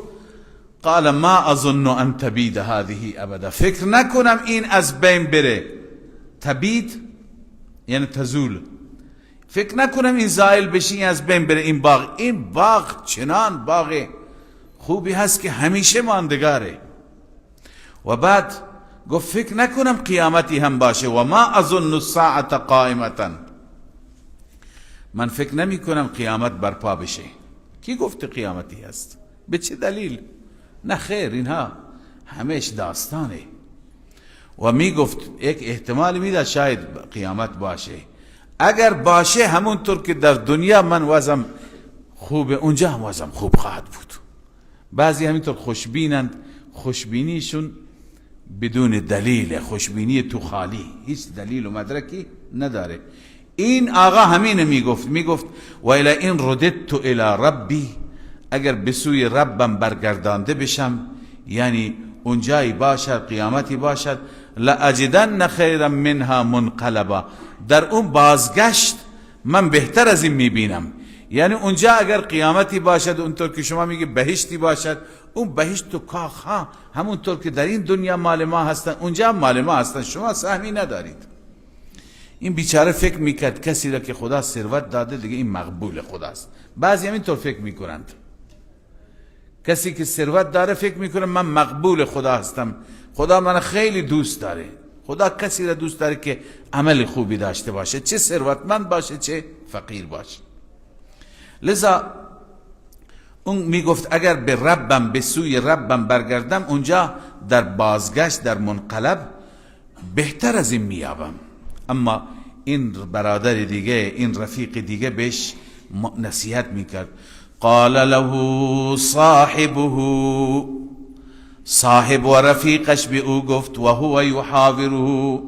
قال ما اظن ان تبید هذه ابدا، فکر نکنم این از بین بره. تبید یعنی تزول، فکر نکنم این زائل بشه، این از بین بره. این باغ چنان باغ خوبی هست که همیشه ماندگاره. و بعد گفت فکر نکنم قیامتی هم باشه. و ما اظن الساعه قائمه، من فکر نمی کنم قیامت برپا بشه. کی گفت قیامتی هست؟ به چه دلیل؟ نه خیر، اینها همش داستانه. و می گفت یک احتمال میداد شاید قیامت باشه. اگر باشه همونطور که در دنیا من وضعم خوبه، اونجا هم وضعم خوب خواهد بود. بعضی همینطور خوشبینند، خوشبینیشون بدون دلیل، خوشبینی تو خالی، هیچ دلیل و مدرکی نداره. این آقا همینه میگفت و الی این رددت الی ربی، اگر به سوی ربم برگردانده بشم، یعنی اونجایی باشد قیامتی باشد، لاجدن خیرا منها منقلبا، در اون بازگشت من بهتر از این میبینم. یعنی اونجا اگر قیامتی باشد، اونطور که شما میگه بهشتی باشد، اون بهشت و کاخ ها همونطور که در این دنیا مال ما هستن اونجا مال ما هستن، شما سهمی ندارید. این بیچاره فکر میکرد کسی را که خدا ثروت داده دیگه این مقبول خداست. بعضی همینطور فکر میکنند، کسی که ثروت داره فکر میکنه من مقبول خدا هستم، خدا من خیلی دوست داره. خدا کسی را دوست داره که عمل خوبی داشته باشه، چه ثروتمند باشه چه فقیر باشه. لذا اون میگفت اگر به ربم، به سوی ربم برگردم، اونجا در بازگشت، در منقلب بهتر از این میابم. اما این برادر دیگه، این رفیق دیگه بهش نصیحت میکرد. قال له صاحبه، صاحب و رفیقش به او گفت، و هو یحاوره،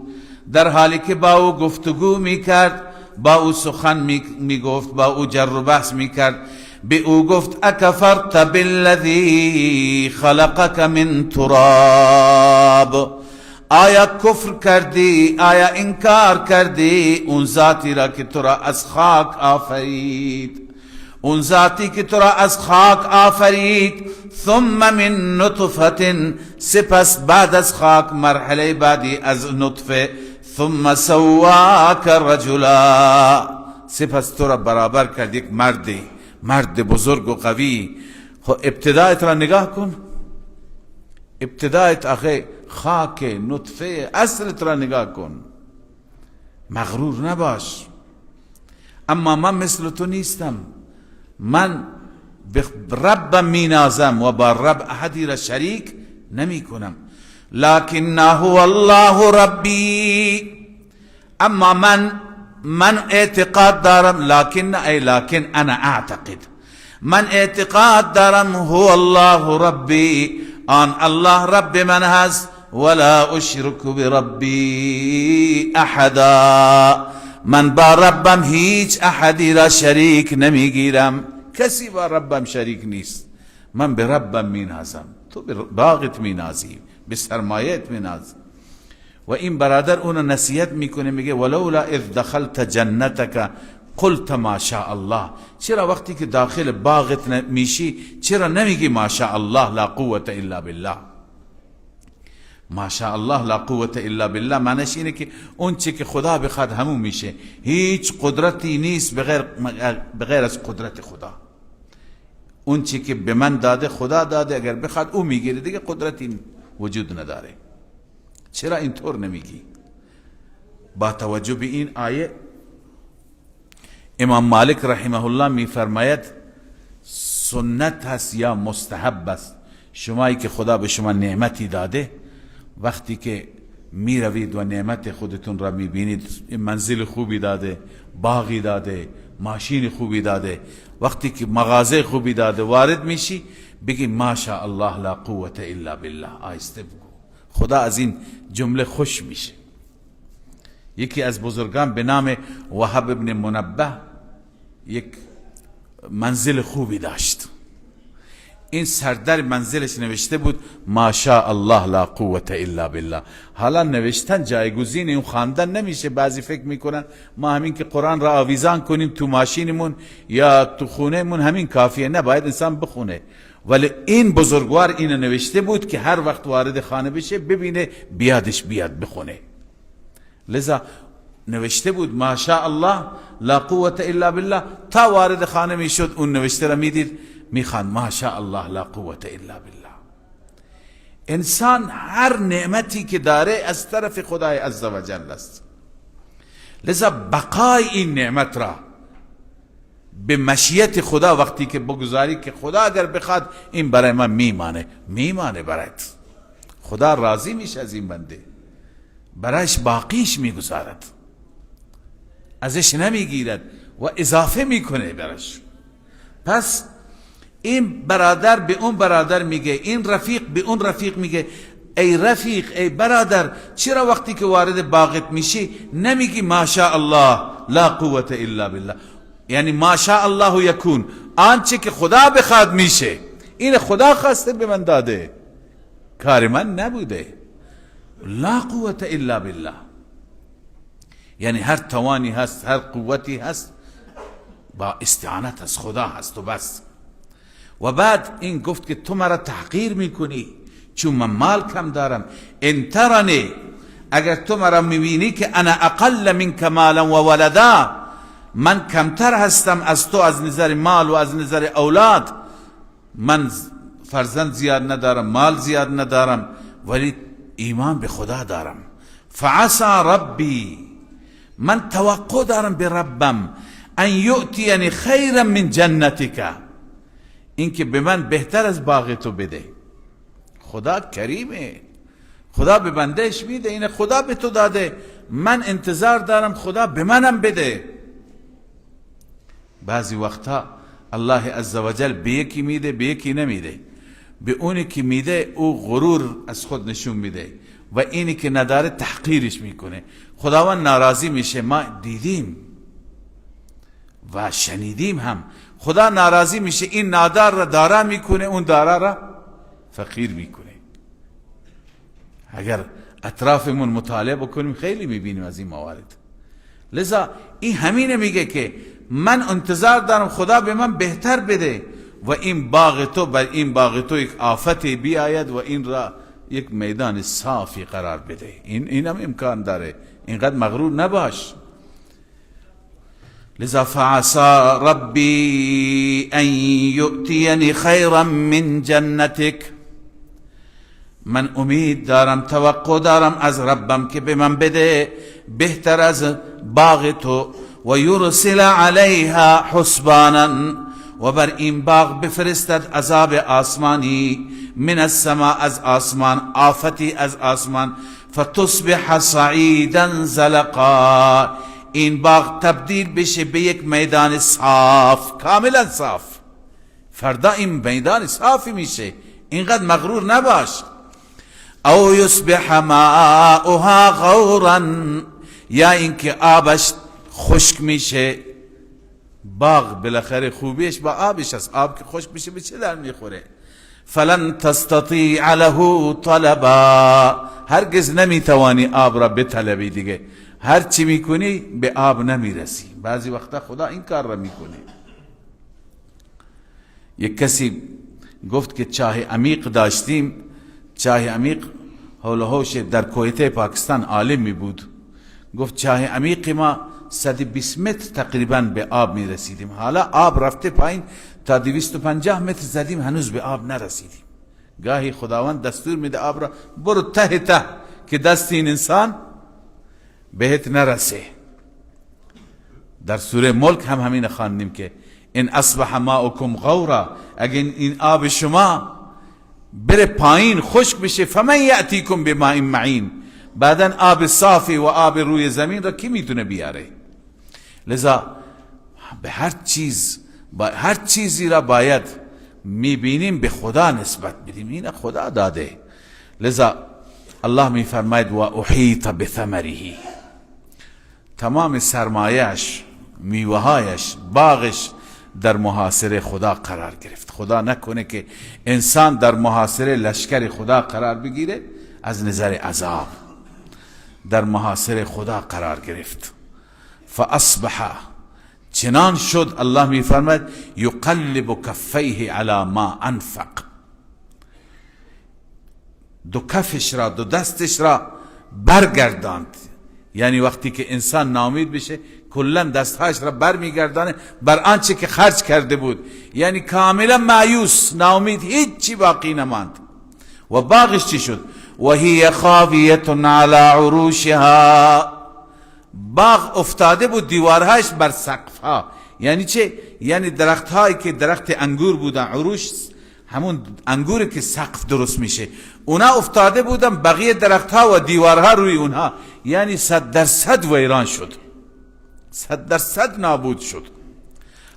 در حالی که با او گفتگو میکرد، با او سخن میگفت، با او جر و بحث میکرد، به او گفت اکفرت بالذی خلقک من تراب، آیا کفر کردی، آیا انکار کردی اون ذاتی را که تو را از خاک آفرید، اون ذاتی که تو را از خاک آفرید، ثم من نطفه، سپس بعد از خاک مرحله بعدی از نطفه، ثم سواک رجلا، سپس تو را برابر کرد یک مرد بزرگ و قوی. خب ابتدایت را نگاه کن، ابتدایت آخه خاک نطفه اصلت را نگاه کن، مغرور نباش. اما من مثل تو نیستم، من به ربم می نازم و با رب احدی را شریک نمی کنم. لکن هو الله ربی، اما من اعتقاد دارم، لکن انا اعتقد، من اعتقاد دارم هو الله ربی، آن الله رب من هست، ولا اشرک بربی احدا، من با ربم هیچ احدی را شریک نمیگیرم، کسی با ربم شریک نیست. من به ربم می نازم، تو به باغت می نازی، به سرمایت می نازی. و این برادر اونو نصیحت میکنه، میگه ولولا اذ دخلت جنتک قلت ما شاء الله، چرا وقتی که داخل باغت میشی چرا نمیگی ما شاء الله لا قوة الا بالله؟ ما شاء الله لا قوة الا بالله معنیش اینه که اون چی که خدا بخواد همون میشه، هیچ قدرتی نیست بغیر از قدرت خدا. اون چی که به من داده خدا داده، اگر بخواد او میگیره، دیگه قدرتی وجود نداره. چرا اینطور نمیگی؟ با توجه به این آیه امام مالک رحمه الله میفرماید سنت هست یا مستحب است، شمایی که خدا به شما نعمتی داده، وقتی که می روید و نعمت خودتون را می بینید، منزل خوبی داده، باغی داده، ماشین خوبی داده، وقتی که مغازه خوبی داده، وارد میشی بگی ما شاء الله لا قوة الا بالله، آیسته بگو، خدا از این جمله خوش میشه. یکی از بزرگان به نام وهب ابن منبه یک منزل خوبی داشت، این سردر منزلش نوشته بود ما شاء الله لا قوة الا بالله. حالا نوشتن جایگزین اون خواندن نمیشه، بعضی فکر میکنن ما همین که قرآن را آویزان کنیم تو ماشینمون یا تو خونهمون همین کافیه، نه، باید انسان بخونه. ولی این بزرگوار اینو نوشته بود که هر وقت وارد خانه بشه ببینه بیادش بیاد بخونه، لذا نوشته بود ما شاء الله لا قوة الا بالله، تا وارد خانه میشد اون نوشته را میدید میخوان ما شاء الله لا قوة الا بالله. انسان هر نعمتی که داره از طرف خدای عزوجل است، لذا بقای این نعمت را به مشیت خدا وقتی که بگذاری که خدا اگر بخواد این برای من میمانه برایت، خدا راضی میشه از این بنده، برایش باقیش میگذارد، ازش نمیگیرد و اضافه میکنه برایش. پس این برادر به اون برادر میگه، این رفیق به اون رفیق میگه ای رفیق، ای برادر، چرا وقتی که وارد باغت میشی نمیگی ما شاء الله لا قوة الا بالله؟ یعنی ما شاء الله یکون، آنچه که خدا بخواد میشه، این خدا خواسته به من داده، کار من نبوده. لا قوة الا بالله یعنی هر توانی هست، هر قوتی هست با استعانت از خدا هست و بس. و بعد این گفت که تو مرا تحقیر میکنی چون من مال کم دارم، ان ترنی، اگر تو مرا میبینی که انا اقل منک مالا و ولدا، من کمتر هستم از تو از نظر مال و از نظر اولاد، من فرزند زیاد ندارم، مال زیاد ندارم، ولی ایمان به خدا دارم، فعسى ربی، من توقع دارم به ربم، ان یؤتینی خیرا من جنتک، این که به من بهتر از باغ تو بده. خدا کریمه، خدا به بندهش میده، این خدا به تو داده، من انتظار دارم خدا به منم بده. بعضی وقتا الله عزوجل به یکی میده به یکی نمیده، به اونی که میده او غرور از خود نشون میده و اینی که نداره تحقیرش میکنه، خداوند ناراضی میشه. ما دیدیم و شنیدیم هم، خدا ناراضی میشه، این نادار را دارا میکنه، اون دارا را فقیر میکنه. اگر اطرافمون مطالعه بکنیم خیلی میبینیم از این موارد. لذا این همینه میگه که من انتظار دارم خدا به من بهتر بده و این باغ تو، بر این باغ تو یک آفتی بیاید و این را یک میدان صافی قرار بده. این هم امکان داره، اینقدر مغرور نباش. لذا فعسى ربی ان یؤتینی خیرا من جنتک، من امید دارم، توقع دارم از ربم که به من بده بهتر از باغ تو، و یرسل علیها حسبانا، و بر این باغ بفرستد عذاب آسمانی، من السماء از آسمان، آفتی از آسمان، فتصبح صعیدا زلقا، این باغ تبدیل بشه به یک میدان صاف، کاملا صاف. فردا این میدان صافی میشه، اینقدر مغرور نباش. او یصبح ماؤها غورا، یا اینکه آبش خشک میشه. باغ بالاخره خوبیش با آبش است، آب که خشک میشه به چه در میخوره؟ فلن تستطیع له طلبا، هرگز نمیتوانی آب را بطلبی دیگه، هر چی میکنی به آب نمیرسی. بعضی وقتا خدا این کار را میکنه. یک کسی گفت که چاه عمیق داشتیم، چاه عمیق حول و حوش در کویت پاکستان عالمی بود، گفت چاه عمیق ما 120 متر تقریبا به آب می رسیدیم، حالا آب رفته پایین تا 250 متر زدیم هنوز به آب نرسیدیم. گاهی خداوند دستور میده آب را برو ته ته که دست این انسان بهت نرسه. در سوره ملک هم همین خواندیم که ان اصبح ماؤکم غورا، اگر این آب شما بره پایین خشک بشه، فمن یأتیکم بماء معین، بعدن آب صافی و آب روی زمین را کی میتونه بیاره؟ لذا به هر چیزی را باید میبینیم به خدا نسبت بدیم، این خدا داده. لذا الله میفرماید و احیط بثمره، تمام سرمایهش، میوهایش، باغش در محاصره خدا قرار گرفت. خدا نکنه که انسان در محاصره لشکر خدا قرار بگیره، از نظر عذاب در محاصره خدا قرار گرفت. فاصبح، چنان شد، الله میفرماید یقلب کفیه علی ما انفق، دو کفش را، دو دستش را برگرداند. یعنی وقتی که انسان ناامید بشه کلا دستهاش را برمیگردانه بر آنچه که خرج کرده بود، یعنی کاملا مایوس، ناامید، هیچ چی باقی نماند. و باغش چی شد؟ و هی خاویه علی عروشها، باغ افتاده بود دیوارهاش بر سقفها. یعنی چه؟ یعنی درختهایی که درخت انگور بودن، عروش همون انگوری که سقف درست میشه، اونا افتاده بودن، بقیه درختها و دیوارها روی اونها، یعنی 100% ویران شد، 100% نابود شد.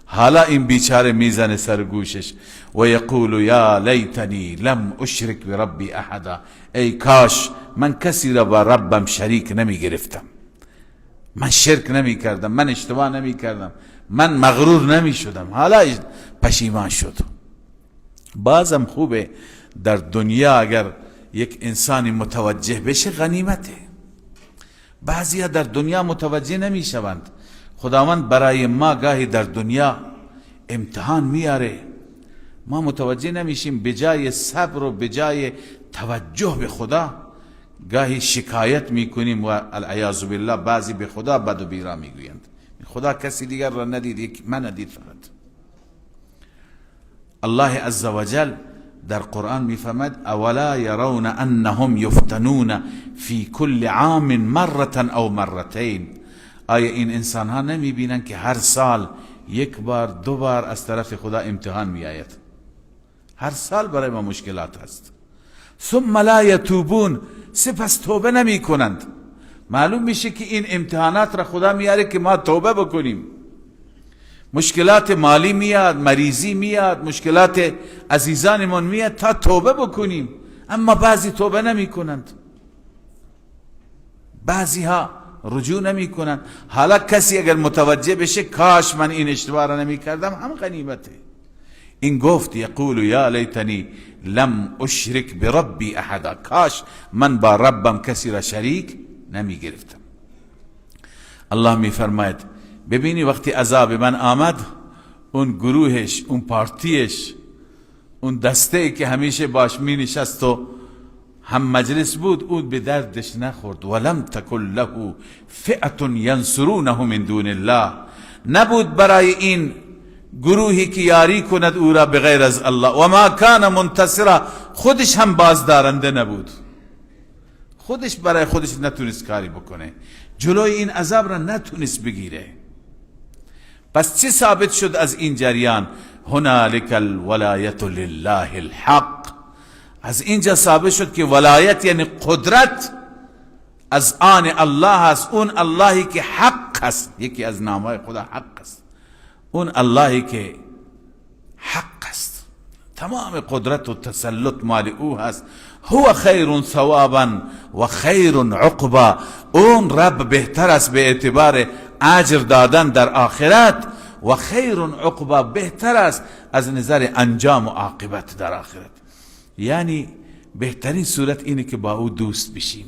حالا این بیچاره میزنه سر گوشش و یقول یا لیتنی لم اشرک بربی احدا، ای کاش من کسی را با ربم شریک نمی گرفتم، من شرک نمی کردم، من اشتباه نمی کردم، من مغرور نمی شدم. حالا پشیمان شد. بازم خوبه در دنیا اگر یک انسانی متوجه بشه غنیمته. بعضیا در دنیا متوجه نمی شوند. خداوند برای ما گاهی در دنیا امتحان میاره، ما متوجه نمیشیم، به جای صبر و به جای توجه به خدا گاهی شکایت میکنیم و العیاذ بالله بعضی به خدا بد و بیرا میگویند. خدا کسی دیگر را ندید، یک من ندید فقط. الله عزوجل در قرآن میفرماید اولا یرون انهم یفتنون فی کل عام مرة او مرتين، آیا این انسان ها نمی بینن که هر سال یک بار دو بار از طرف خدا امتحان می آید؟ هر سال برای ما مشکلات هست. ثم لا یتوبون، سپس توبه نمی کنند. معلوم میشه که این امتحانات را خدا میاره که ما توبه بکنیم. مشکلات مالی میاد، مریضی میاد، مشکلات عزیزانمون میاد تا توبه بکنیم، اما بعضی توبه نمی کنند، بعضی ها رجوع نمی کنند. حالا کسی اگر متوجه بشه کاش من این اشتباه را نمی کردم، هم غنیمته. این گفت یقول یا لیتنی لم اشرک بربی احدا، کاش من با ربم کسی را شریک نمی گرفتم. الله می فرماید ببینی وقتی عذاب من آمد، اون گروهش، اون پارتیش، اون دسته که همیشه باش می نشست و هم مجلس بود، اون به دردش نخورد. ولم تکن له فئة ینصرونه من دون الله، نبود برای این گروهی که یاری کند او را بغیر از الله. و ما کان منتصرا، خودش هم بازدارنده نبود، خودش برای خودش نتونست کاری بکنه، جلوی این عذاب را نتونست بگیره. پس چه ثابت شد از این جریان؟ هنالک الولایت لله الحق. از اینجا ثابت شد که ولایت یعنی قدرت از آن الله است، اون اللهی که حق است. یکی از نامهای خدا حق است، اون اللهی که حق است، تمام قدرت و تسلط مال او هست. هو خیر ثوابا و خیر عقبا، اون رب بهتر است به اعتبار اجر دادن در آخرت، و خیر عقبا بهتر است از نظر انجام و عاقبت در آخرت. یعنی بهترین صورت اینه که با او دوست بشیم،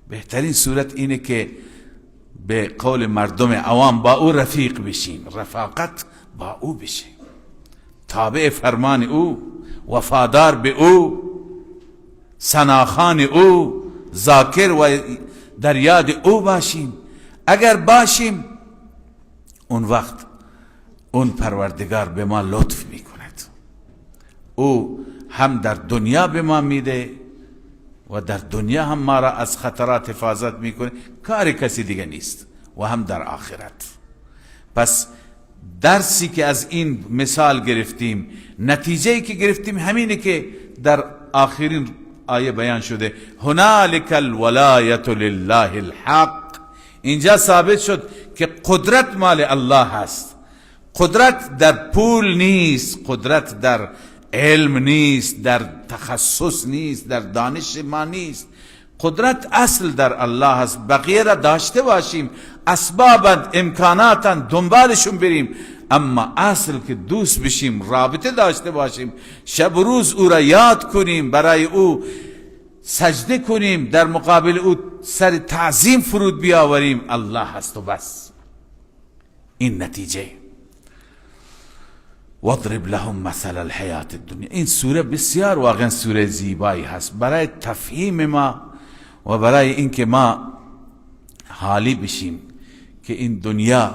بهترین صورت اینه که به قول مردم عوام با او رفیق بشیم، رفاقت با او بشیم، تابع فرمان او، وفادار به او، ثناخوان او، ذاکر و در یاد او باشیم. اگر باشیم اون وقت اون پروردگار به ما لطف میکند، او هم در دنیا به ما میده و در دنیا هم ما را از خطرات حفاظت میکنه، کار کسی دیگه نیست، و هم در آخرت. پس درسی که از این مثال گرفتیم، نتیجه‌ای که گرفتیم همینه که در آخرین آیه بیان شده، هنالک الولایت لله الحق. اینجا ثابت شد که قدرت مال الله هست. قدرت در پول نیست، قدرت در علم نیست، در تخصص نیست، در دانش ما نیست. قدرت اصل در الله هست. بقیه را داشته باشیم، اسبابا امکاناتا دنبالشون بریم، اما اصل که دوست بشیم، رابطه داشته باشیم، شب و روز او را یاد کنیم، برای او سجده کنیم، در مقابل او سر تعظیم فرود بیاوریم، الله هست و بس. این نتیجه. واضرب لهم مثل الحیات الدنیا. این سوره بسیار واقعا سوره زیبایی هست برای تفهیم ما و برای اینکه ما حالی بشیم که این دنیا،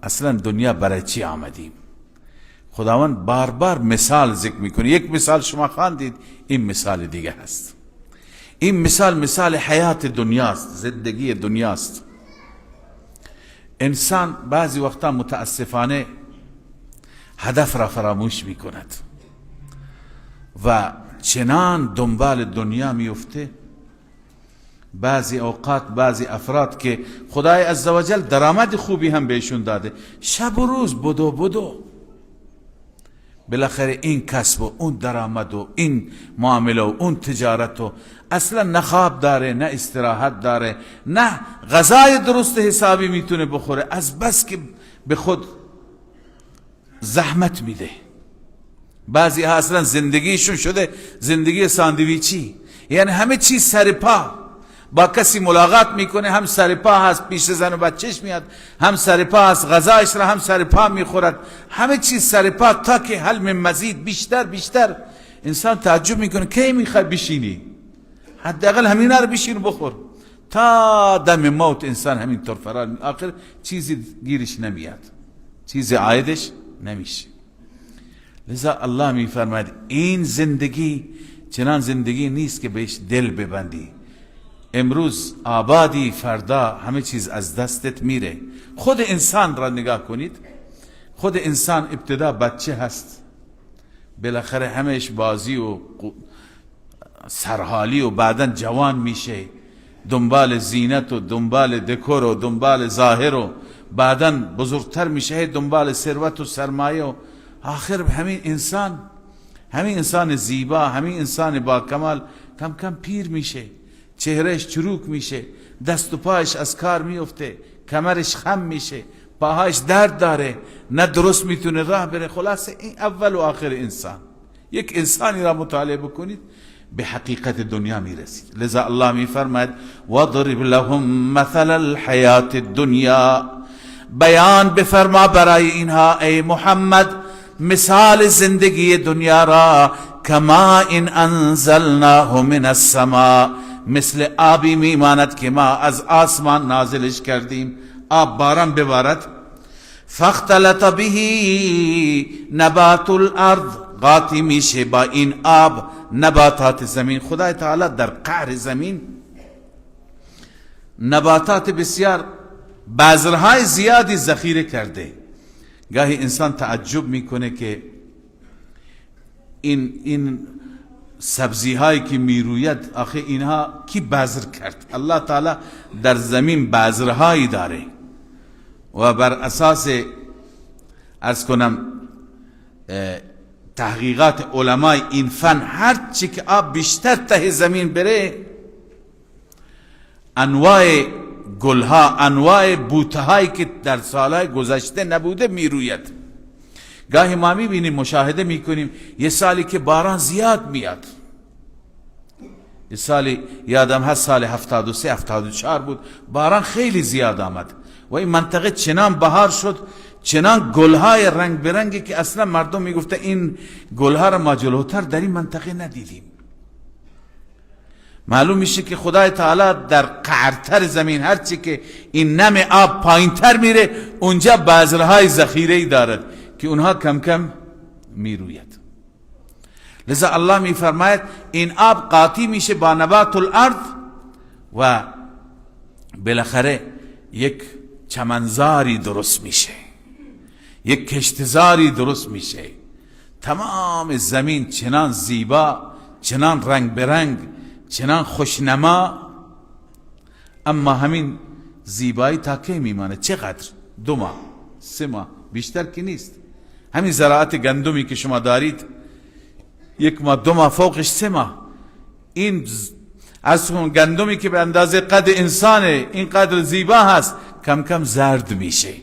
اصلا دنیا برای چی آمدیم. خداوند بار بار مثال ذکر میکنه. یک مثال شما خواندید، این مثال دیگه هست. این مثال حیات دنیاست، زندگی دنیاست. انسان بعضی وقتا متاسفانه هدف را فراموش می کند و چنان دنبال دنیا میفته. بعضی اوقات بعضی افراد که خدای عزوجل درآمد خوبی هم بهشون داده، شب و روز بدو بالاخره این کسب و اون درآمد و این معامله و اون تجارت و اصلا نه خواب داره، نه استراحت داره، نه غذای درست حسابی میتونه بخوره، از بس که به خود زحمت میده. بعضی ها اصلا زندگیشون شده زندگی ساندویچی، یعنی همه چیز سر پا. با کسی ملاقات میکنه هم سر پا هست، پیش زن و بچهش میاد هم سر پا هست، غذایش را هم سر پا میخورد، همه چیز سر پا، تا که حل من مزید بیشتر. انسان تعجب میکنه کی میخوای بشینی؟ حداقل همینا رو بشین و بخور. تا دم موت انسان همین طور فرار، آخر چیزی گیرش نمیاد، چیزی عایدش نمیشه. لذا الله میفرماید این زندگی چنان زندگی نیست که بهش دل ببندی. امروز آبادی، فردا همه چیز از دستت میره. خود انسان را نگاه کنید. خود انسان ابتدا بچه هست، بالاخره همش بازی و سرحالی و بعدن جوان میشه، دنبال زینت و دنبال دکور و دنبال ظاهر و بعدن بزرگتر میشه دنبال ثروت و سرمایه و آخر همین انسان زیبا، همین انسان با کمال کم کم پیر میشه، چهرهش چروک میشه، دست و پایش از کار میفته، کمرش خم میشه، پاهایش درد داره، نه درست میتونه راه بره. خلاصه این اول و آخر انسان. یک انسانی را مطالعه بکنید به حقیقت دنیا میرسید. لذا الله میفرماید وضرب لهم مثل الحیات الدنیا. بیان بفرما برای اینها ای محمد مثال زندگی دنیا را، کما این انزلناه من السماء، مثل آبی میماند که ما از آسمان نازلش کردیم. آب باران ببارد، فاختلط به نبات الارض، قاطی میشه با این آب نباتات زمین. خدای تعالی در قعر زمین نباتات بسیار بذرهای زیادی ذخیره کرده. گاهی انسان تعجب میکنه که این سبزی هایی که میروید آخه اینها کی بذر کرد؟ الله تعالی در زمین بذرهایی داره و بر اساس عرض کنم تحقیقات علمای این فن، هر چی که آب بیشتر ته زمین بره انواع گلها، انواع بوتهایی که در سالهای گذشته نبوده میروید. گاهی ما میبینیم، مشاهده میکنیم یه سالی که باران زیاد میاد، یه سالی یادم هست سال 73 74 بود، باران خیلی زیاد آمد و این منطقه چنان بهار شد، چنان گلهای رنگ برنگی که اصلا مردم میگفته این گلها را ما جلوتر در این منطقه ندیدیم. معلوم میشه که خدای تعالی در قعرتر زمین هرچی که این نم آب پایین تر میره اونجا بذرهای ذخیره‌ای دارد که اونها کم کم میروید. لذا الله میفرماید این آب قاطی میشه با نبات الارض و بالاخره یک چمنزاری درست میشه، یک کشتزاری درست میشه. تمام زمین چنان زیبا، چنان رنگ برنگ، چنان خوشنما. اما همین زیبایی تا کی میمانه؟ چقدر؟ 2 ماه 3 ماه، بیشتر که نیست. همین زراعت گندمی که شما دارید 1 ماه 2 ماه، فوقش 3 ماه. این از اون گندمی که به اندازه قد انسانه، اینقدر زیبا هست، کم کم زرد میشه.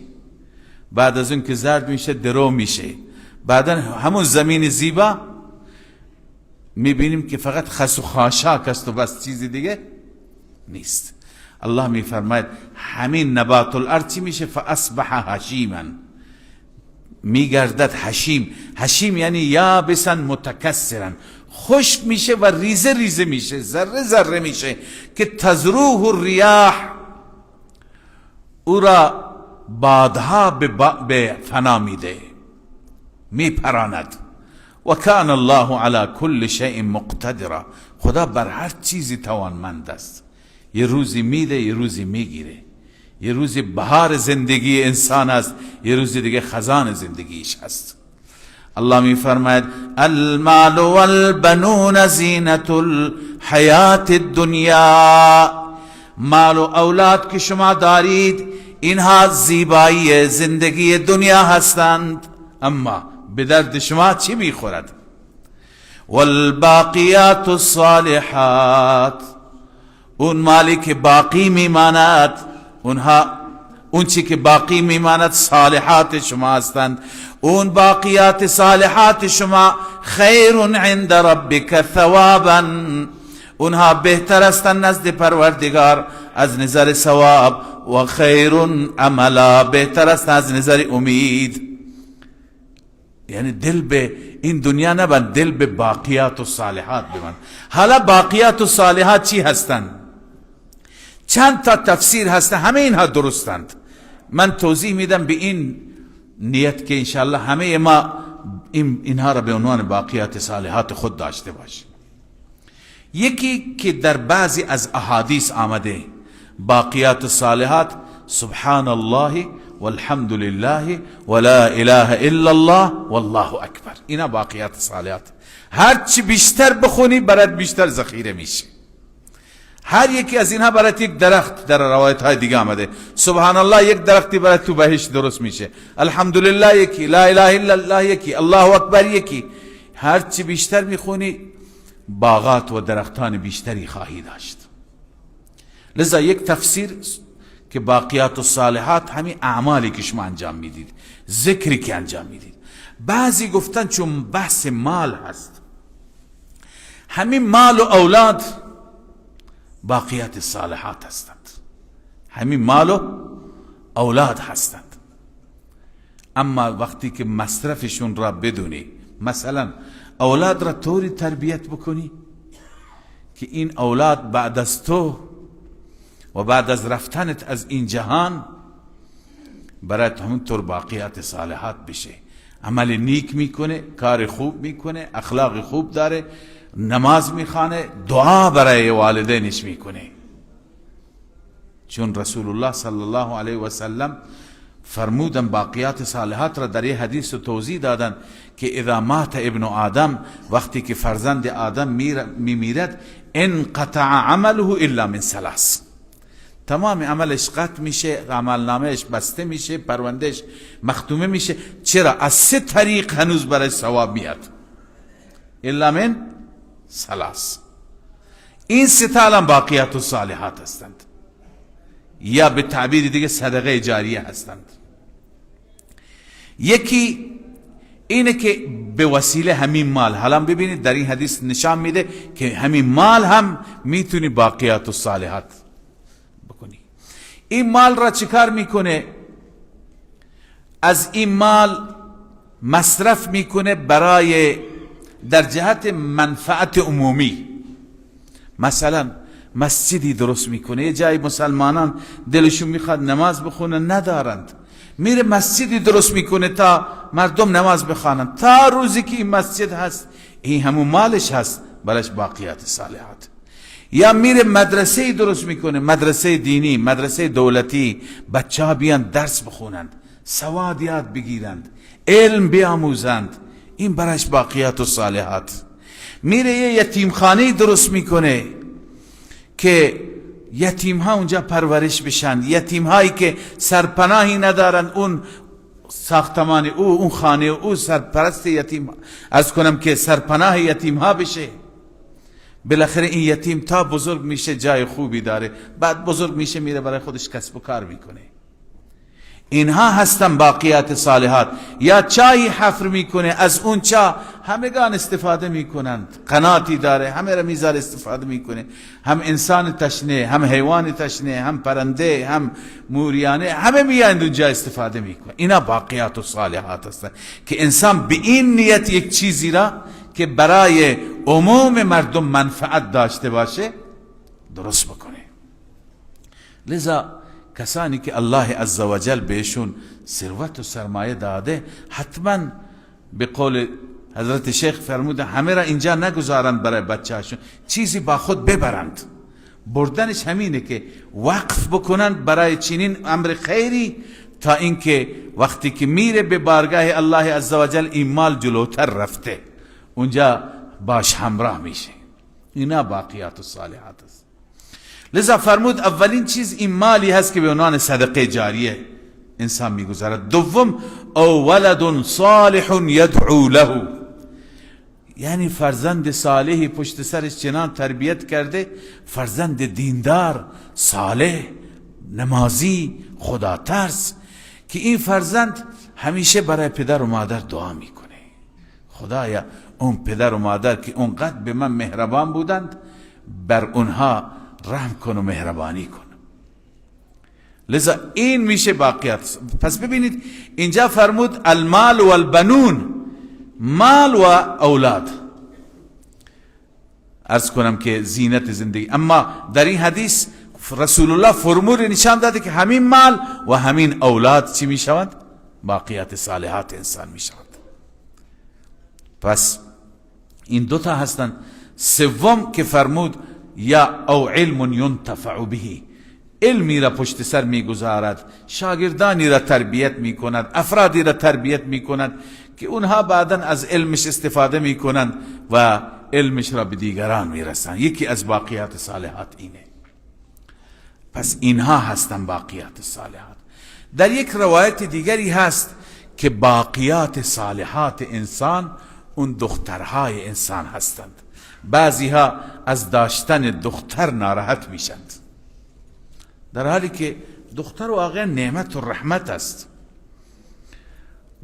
بعد از اون که زرد میشه درو میشه. بعدا همون زمین زیبا میبینیم که فقط خس و خاشاک است و بس، چیزی دیگه نیست. الله میفرماید همین نبات الارض میشه فاصبح هشیما، میگردد هشیم. هشیم یعنی یابسا متکسرا، خشک میشه و ریزه ریزه میشه، ذره ذره میشه که تزروه الریاح، او را بادها به فنا میده، میپراند. و کان الله علی کل شیء مقتدرا، خدا بر هر چیزی توانمند است. یه روزی میده، یه روزی میگیره. یه روزی بهار زندگی انسان است، یه روزی دیگه خزان زندگیش هست. الله میفرماید المال والبنون زینت الحیات الدنیا، مال و اولاد که شما دارید اینها زیبایی زندگی دنیا هستند، اما به درد شما چی میخورد؟ والباقیات الصالحات، اون مالی که باقی میماند، اون چی که باقی میماند صالحات شما هستند. اون باقیات صالحات شما خیر عند ربک ثوابا، اونها بهتر هستند نزد پروردگار از نظر ثواب، و خیر عملا، بهتر است از نظر امید. یعنی دل به این دنیا نبند، دل به باقیات و صالحات ببند. حالا باقیات و صالحات چی هستند؟ چند تا تفسیر هست، همه اینها درستند. من توضیح میدم به این نیت که انشاءالله همه ما اینها را به عنوان باقیات صالحات خود داشته باشیم. یکی که در بعضی از احادیث آمده باقیات صالحات سبحان الله والحمد لله ولا اله الا الله والله اکبر، اینا باقیات صالحات. هر چی بیشتر بخونی برات بیشتر ذخیره میشه. هر یکی از اینها برات یک درخت، در روایت های دیگه آمده سبحان الله یک درختی برات تو بهشت درست میشه، الحمدلله یکی، لا اله الا الله یکی، الله اکبر یکی. هر چی بیشتر میخونی باغات و درختان بیشتری خواهی داشت. لذا یک تفسیر که باقیات الصالحات همین اعمالی که شما انجام میدید، ذکری که انجام میدید. بعضی گفتن چون بحث مال هست، همین مال و اولاد باقیات صالحات هستند، همین مال و اولاد هستند. اما وقتی که مصرفشون را بدونی، مثلا اولاد را طوری تربیت بکنی که این اولاد بعد از تو و بعد از رفتنت از این جهان برای همونطور باقیات صالحات بشه. عمل نیک میکنه، کار خوب میکنه، اخلاق خوب داره، نماز میخوانه، دعا برای والدینش میکنه. چون رسول الله صلی الله علیه و سلم فرمودن باقیات صالحات را در یه حدیث توضیح دادن که اذا مات ابن آدم، وقتی که فرزند آدم میمیرد، انقطع عمله الا من ثلاث، تمام عملش قطع میشه، عمل نامهش بسته میشه، پروندهش مختومه میشه. چرا؟ از 3 طریق هنوز برای ثواب میاد. الا من ثلاث. این 3 تا الان باقیات الصالحات هستند، یا به تعبیر دیگه صدقه جاریه هستند. یکی اینه که به وسیله همین مال، حالا ببینید در این حدیث نشان میده که همین مال هم میتونی باقیات الصالحات بکنی. این مال را چیکار میکنه؟ از این مال مصرف میکنه برای در جهت منفعت عمومی. مثلا مسجدی درست میکنه، یه جای مسلمانان دلشون میخواد نماز بخونن ندارند، میره مسجدی درست میکنه تا مردم نماز بخوانند. تا روزی که این مسجد هست، این همون مالش هست، بلش باقیات صالحات. یا میره مدرسه درست میکنه، مدرسه دینی، مدرسه دولتی، بچه ها بیان درس بخونند، سواد یاد بگیرند، علم بیاموزند، این برش باقیات صالحات. میره یه یتیمخانه درست میکنه که یتیم ها اونجا پرورش بشن، یتیم هایی که سرپناهی ندارن، اون ساختمان اون خانه او سرپرست یتیم، از کنم که سرپناه یتیم ها بشه. بالاخره این یتیم تا بزرگ میشه جای خوبی داره، بعد بزرگ میشه میره برای خودش کسب و کار میکنه. اینها هستن باقیات صالحات. یا چای حفر میکنه، از اون چا همگان استفاده میکنند، قناتی داره، همه را میذاره استفاده میکنه، هم انسان تشنه، هم حیوان تشنه، هم پرنده، هم موریانه، همه میایند اونجا استفاده میکنه. اینا باقیات و صالحات هستند که انسان به این نیت یک چیزی را که برای عموم مردم منفعت داشته باشه درست بکنه. لذا کسانی که الله عزوجل بهشون ثروت و سرمایه داده، حتما به قول حضرت شیخ فرموده همه را اینجا نگذارند برای بچه هاشون، چیزی با خود ببرند. بردنش همینه که وقف بکنند برای چنین امر خیری، تا اینکه وقتی که میره به بارگاه الله عزوجل این مال جلوتر رفته، اونجا باش همراه میشه. اینا باقیات الصالحات است. لذا فرمود اولین چیز این مالی هست که به عنوان صدقه جاریه انسان میگذارد. دوم او ولد صالح یدعو له، یعنی فرزند صالحی پشت سرش چنان تربیت کرده، فرزند دیندار، صالح، نمازی، خدا ترس، که این فرزند همیشه برای پدر و مادر دعا میکنه، خدایا اون پدر و مادر که اونقدر به من مهربان بودند، بر اونها رحم کن و مهربانی کن. لذا این میشه باقیات. پس ببینید اینجا فرمود المال و البنون، مال و اولاد، عرض کنم که زینت زندگی. اما در این حدیث رسول الله فرمول نشان داده که همین مال و همین اولاد چی میشوند؟ باقیات صالحات انسان میشوند. پس این دوتا هستند. سوم که فرمود یا او علم ینتفع به، علمی را پشت سر میگذارد، شاگردانی را تربیت میکند، افرادی را تربیت میکند که اونها بعدا از علمش استفاده میکنند و علمش را به دیگران میرسند. یکی از باقیات صالحات اینه. پس اینها هستن باقیات صالحات. در یک روایت دیگری هست که باقیات صالحات انسان اون دخترهای انسان هستند. بعضی ها از داشتن دختر ناراحت میشند، در حالی که دختر واقعا نعمت و رحمت است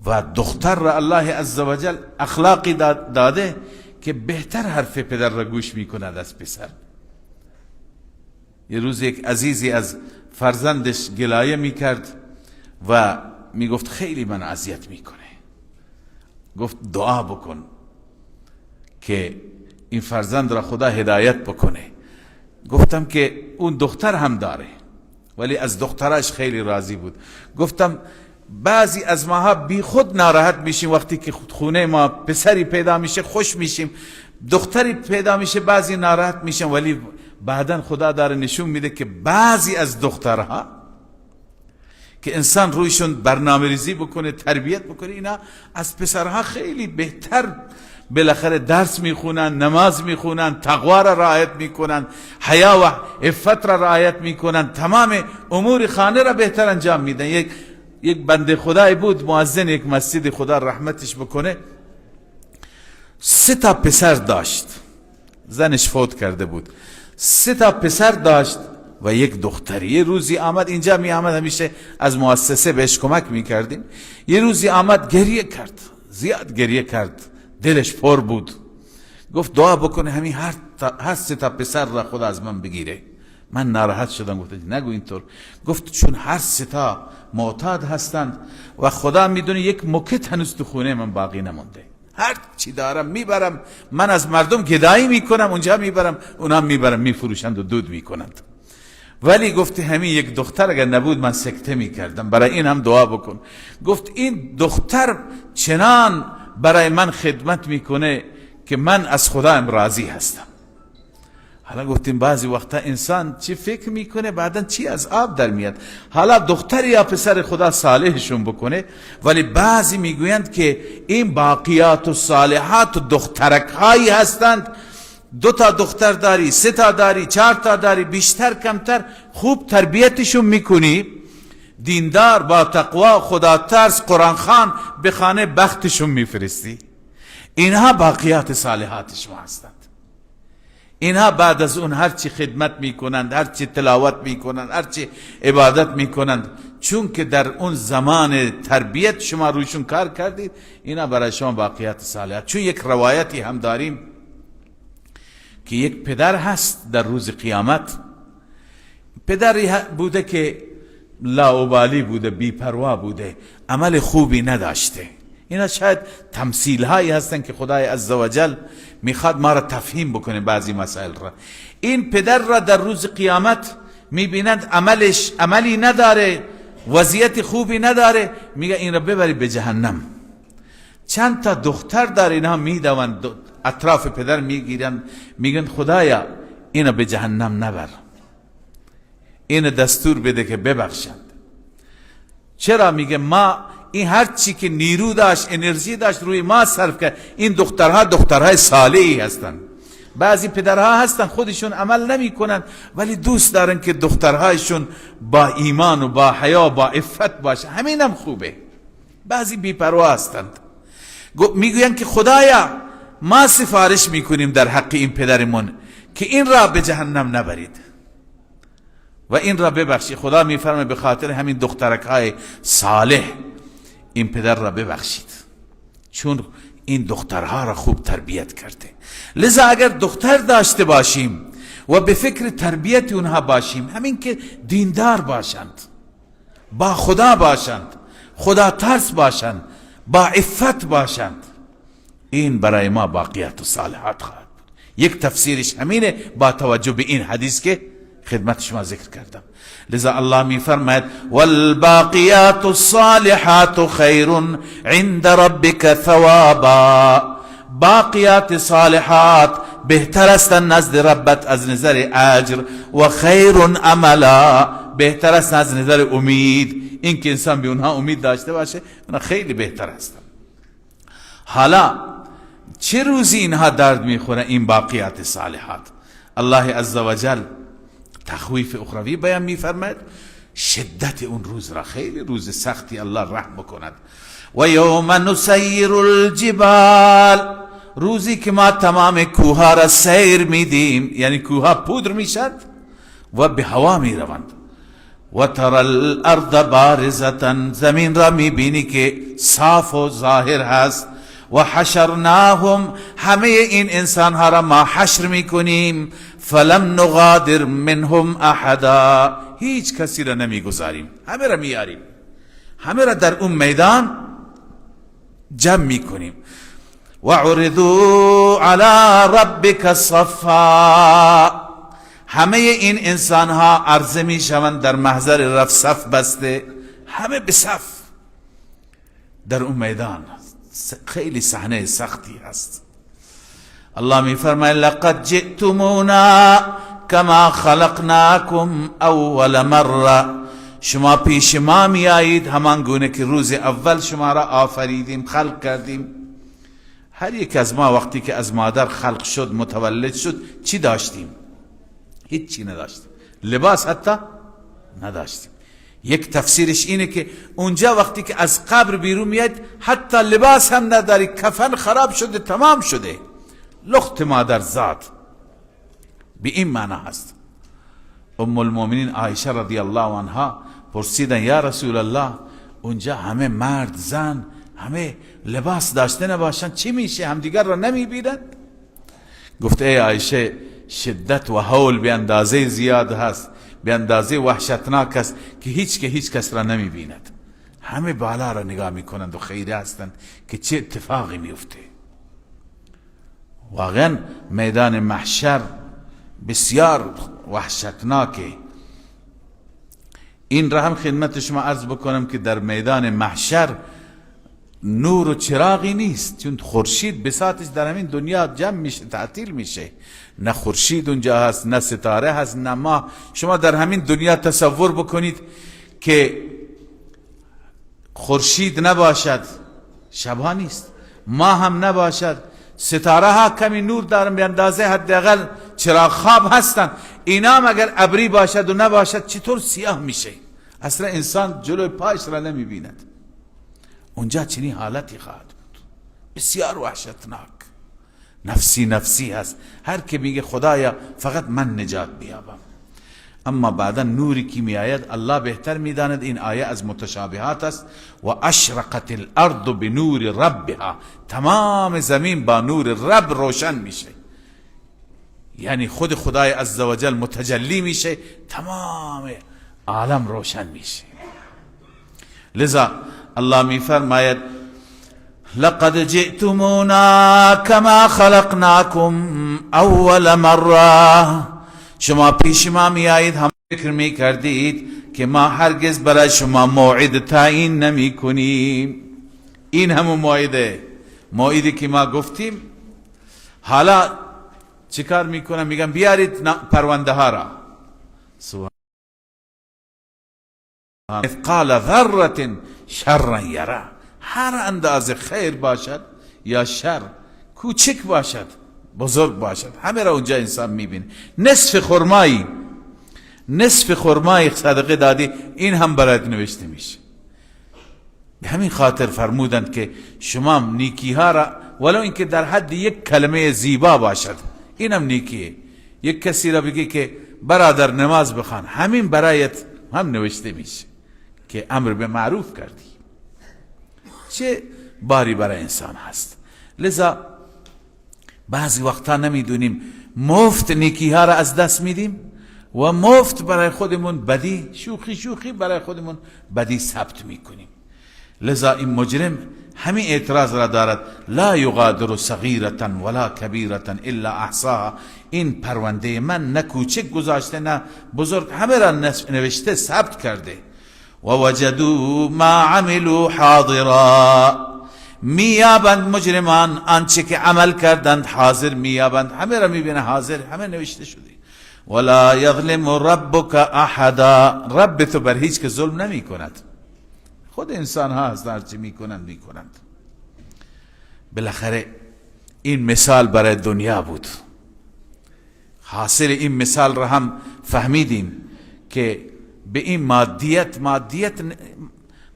و دختر را الله عزوجل اخلاقی داده که بهتر حرف پدر را گوش میکند از پسر. یه روز یک عزیزی از فرزندش گلایه میکرد و میگفت خیلی من اذیت میکنه. گفت دعا بکن که این فرزند را خدا هدایت بکنه. گفتم که اون دختر هم داره ولی از دخترش خیلی راضی بود. گفتم بعضی از ماها بی خود ناراحت میشیم وقتی که خونه ما پسری پیدا میشه خوش میشیم، دختری پیدا میشه بعضی ناراحت میشن، ولی بعدن خدا داره نشون میده که بعضی از دخترها که انسان رویشون برنامه ریزی بکنه، تربیت بکنه، اینا از پسرها خیلی بهتر بالاخره درس میخونن، نماز میخونن، تقوا را رعایت میکنن، حیا و عفت را رعایت میکنن، تمام امور خانه را بهتر انجام میدن. یک بنده خدای بود، مؤذن یک مسجد، خدا رحمتش بکنه، 3 تا پسر داشت، زنش فوت کرده بود، 3 تا پسر داشت و یک دختری. یه روزی آمد اینجا، می آمد همیشه از مؤسسه بهش کمک میکردیم. یه روزی آمد گریه کرد، زیاد گریه کرد، دلش پر بود. گفت دعا بکنه همین هر 3 تا پسر را خدا از من بگیره. من ناراحت شدم، گفت نگو اینطور. گفت چون هر 3 تا معتاد هستند و خدا میدونه یک موکت هنوز تو خونه من باقی نمونده، هر چی دارم میبرم، من از مردم گدایی میکنم، اونجا میبرم، اونا میبرم میفروشند و دود میکنند. ولی گفت همین یک دختر اگر نبود من سکته میکردم، برای این هم دعا بکن. گفت این دختر چنان برای من خدمت میکنه که من از خدایم راضی هستم. حالا گفتیم بعضی وقتا انسان چی فکر میکنه بعدن چی از آب در میاد. حالا دختر یا پسر خدا صالحشون بکنه، ولی بعضی میگویند که این باقیات و صالحات و دخترک هایی هستند، 2 تا دختر داری، 3 تا داری، 4 تا داری، بیشتر کمتر خوب تربیتشون میکنی، دیندار با تقوا خدا ترس قرآن خوان به خانه بختشون میفرستی، اینها باقیات صالحات شما هستند. اینها بعد از اون هرچی خدمت میکنند، هرچی تلاوت میکنند، هرچی عبادت میکنند، چون که در اون زمان تربیت شما رویشون کار کردید، اینا برای شما باقیات صالحات. چون یک روایتی هم داریم که یک پدر هست در روز قیامت، پدری بوده که لاابالی بوده، بی‌پروا بوده، عمل خوبی نداشته. اینا شاید تمثیل هایی هستن که خدای عزوجل میخواد ما را تفهیم بکنه بعضی مسائل را. این پدر را در روز قیامت میبینند عملی نداره، وضعیت خوبی نداره، میگه این را ببری به جهنم. چند تا دختر داره، اینها میدوند اطراف پدر میگیرن، میگن خدایا اینو به جهنم نبر، این دستور بده که ببخشند. چرا؟ میگه ما این هر چی که نیرو داشت، انرژی داشت، روی ما صرف کرد. این دخترها دخترهای صالحی هستند. بعضی پدرها هستن خودشون عمل نمی کنن، ولی دوست دارن که دخترهایشون با ایمان و با حیا و با عفت باشه، همین هم خوبه. بعضی بی‌پروا هستند، میگوین که خدایا ما سفارش میکنیم در حق این پدرمون که این را به جهنم نبرید و این را ببخشی. خدا میفرمه به خاطر همین دخترک های صالح این پدر را ببخشید، چون این دخترها را خوب تربیت کرده. لذا اگر دختر داشته باشیم و به فکر تربیت اونها باشیم، همین که دیندار باشند، با خدا باشند، خدا ترس باشند، با عفت باشند، این برای ما باقیات و صالحات خواهد بود. یک تفسیرش همینه با توجه به این حدیث که خدمت شما ذکر کردم. لذا الله می فرماید والباقیات الصالحات خیر عند ربک ثوابا. باقیات صالحات بهتر است نزد ربت از نظر اجر، و خیر عملا، بهتر است از نظر امید. این که انسان به اونها امید داشته باشه اونها خیلی بهتر هستند. حالا چه روزی اینها درد میخوره این باقیات صالحات؟ الله عزوجل تخویف اخروی بیان میفرماید، شدت اون روز را، خیلی روز سختی، الله رحم بکند. و یوم نسیر الجبال، روزی که ما تمام کوها را سیر میدیم، یعنی کوها پودر میشد و به هوا میروند. و تر الارض بارزتا، زمین را میبینی که صاف و ظاهر هست. و حشرناهم، همه این انسان ها را ما حشر میکنیم. فلم نغادر منهم احدا، هیچ کسی را نمیگذاریم، همه را میاریم، همه را در اون میدان جمع میکنیم. و عرضوا علی ربک صفا، همه این انسان ها عرضه میشوند در محضر رب، صف بسته، همه به صف. در اون میدان خیلی صحنه سختی هست. الله می فرماید لقد جئتمونا کما خلقناکم اول مره، شما پیش ما می آیید همان گونه که روز اول شما را آفریدیم، خلق کردیم. هر یک از ما وقتی که از مادر خلق شد، متولد شد، چی داشتیم؟ هیچی نداشتیم، لباس حتی نداشتیم. یک تفسیرش اینه که اونجا وقتی که از قبر بیرون میاد حتی لباس هم نداری، کفن خراب شده، تمام شده، لخت مادر زاد. به این معنی هست. ام المؤمنین عایشه رضی الله عنها پرسیدن یا رسول الله اونجا همه مرد زن همه لباس داشته نباشن چی میشه؟ همدیگر را نمیبینند؟ گفت ای عایشه شدت و هول به اندازه زیاد هست، به اندازه وحشتناک است که هیچ کس را نمیبیند. همه بالا را نگاه میکنند و خیره هستند که چه اتفاقی میفته. واقعا میدان محشر بسیار وحشتناکه. این را هم خدمت شما عرض بکنم که در میدان محشر نور و چراغی نیست، چون خورشید بساطش در همین دنیا جمع میشه، تعطیل میشه. نه خورشید اونجا هست، نه ستاره هست، نه ماه. شما در همین دنیا تصور بکنید که خورشید نباشد، شبها نیست، ماه هم نباشد، ستاره ها کمی نور دارن به اندازه حداقل چراغ خواب هستن، اینا هم اگر ابری باشد و نباشد چطور سیاه میشه؟ اصلا انسان جلوی پایش را نمیبیند. اونجا چنین حالتی خواهد بود، بسیار وحشتناک. نفسی نفسی هست، هر که میگه خدایا فقط من نجات بیابم. اما بعدا نوری که می آید الله بهتر میداند. این آیه از متشابهات است. و اشرقت الارض بنور ربها، تمام زمین با نور رب روشن میشه، یعنی خود خدای عزوجل متجلی میشه، تمام عالم روشن میشه. لذا الله می فرماید لقد جئتمونا کما خلقناکم اول مره، شما پیش ما می آیید هم فکر می کردید که ما هرگز برای شما موعد تعیین نمی کنیم. این همون موعدی که ما گفتیم. حالا چیکار میکنم؟ میگم بیارید پرونده ها را. سبحان مثقال ذره شرا یره، هر اندازه خیر باشد یا شر، کوچک باشد بزرگ باشد، همه را اونجا انسان میبینه. نصف خرمای صدقه دادی، این هم برات نوشته میشه. به همین خاطر فرمودند که شما نیکی ها را ولو اینکه در حد یک کلمه زیبا باشد، اینم نیکیه. یک کسی را بگی که برادر نماز بخوان، همین برایت هم نوشته میشه که امر به معروف کردی. چه باری برای انسان هست. لذا بعضی وقتا نمیدونیم مفت نیکی ها را از دست میدیم و مفت برای خودمون بدی، شوخی برای خودمون بدی ثبت میکنیم. لذا این مجرم همین اعتراض را دارد، لا یغادر صغیرة ولا کبیرة الا احصاها، این پرونده من نه کوچک گذاشته نه بزرگ، همه را نوشته ثبت کرده. و وجدوا ما عملوا حاضرا، میابند مجرمان آنچه که عمل کردند حاضر میابند، همه را میبینه حاضر، همه نوشته شده. ولا یظلم ربک احدا، رب تو بر هیچ که ظلم نمی کند. خود انسان ها هستند هرچی میکنند. بالاخره این مثال برای دنیا بود. حاصل این مثال را هم فهمیدیم که به این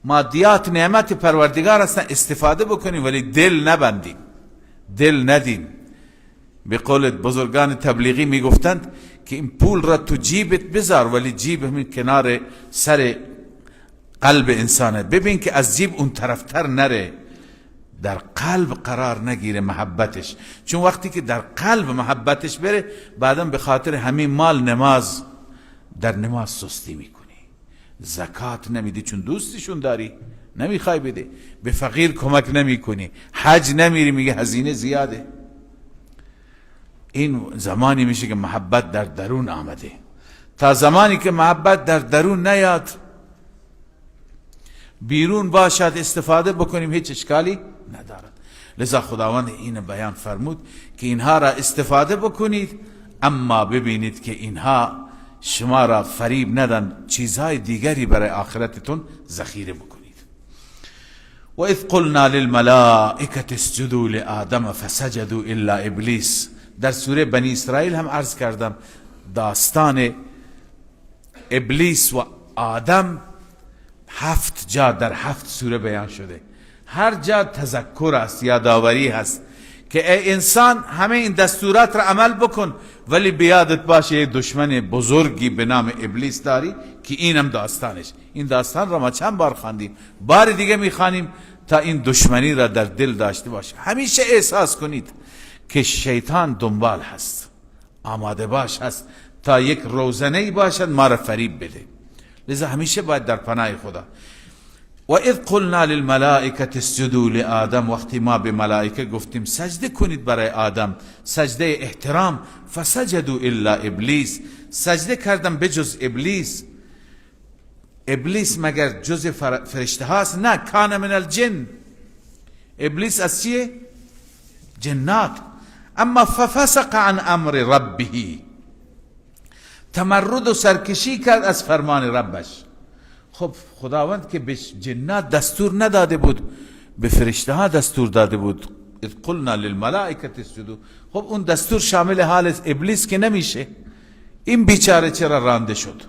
مادیات نعمت پروردگار هستن، استفاده بکنیم ولی دل نبندیم، دل ندیم. به قول بزرگان تبلیغی میگفتند که این پول را تو جیبت بذار ولی جیب همین کنار سر قلب انسانه، ببین که از جیب اون طرفتر نره، در قلب قرار نگیره محبتش. چون وقتی که در قلب محبتش بره، بعدم به خاطر همین مال در نماز سستی میکنی، زکات نمیدی چون دوستشون داری نمیخوای بده، به فقیر کمک نمیکنی، حج نمیری میگه هزینه زیاده. این زمانی میشه که محبت در درون آمده. تا زمانی که محبت در درون نیاد، بیرون باشد استفاده بکنیم هیچ اشکالی ندارد. لذا خداوند این بیان فرمود که اینها را استفاده بکنید، اما ببینید که اینها شما را فریب ندن، چیزهای دیگری برای آخرتتون ذخیره بکنید. و اذ قلنا للملائکة اسجدوا لآدم فسجدوا الا ابلیس. در سوره بنی اسرائیل هم عرض کردم داستان ابلیس و آدم 7 جا در 7 سوره بیان شده. هر جا تذکر است، یادآوری هست که ای انسان همه این دستورات را عمل بکن، ولی بیادت باشه یه دشمن بزرگی به نام ابلیس داری که اینم داستانش. این داستان را ما چند بار خواندیم، بار دیگه میخوانیم تا این دشمنی را در دل داشته باشه. همیشه احساس کنید که شیطان دنبال هست، آماده باش هست تا یک روزنه‌ای باشد ما را فریب بده. لذا همیشه باید در پناه خدا. و اذ قلنا للملائکة اسجدوا لآدم، وقتی ما به ملائکه گفتیم سجده کنید برای آدم، سجده احترام، فسجدوا الا ابلیس، سجده کردم بجز ابلیس. ابلیس مگر جز فرشته هاست؟ نه، کان من الجن. ابلیس از چیه؟ جنات. اما ففسق عن امر ربه، تمرد و سرکشی کرد از فرمان ربش. خب خداوند که به جنات دستور نداده بود، به فرشته ها دستور داده بود. اذ قلنا للملائکة اسجدوا، خب اون دستور شامل حال ابلیس که نمیشه. این بیچاره چرا رانده شد؟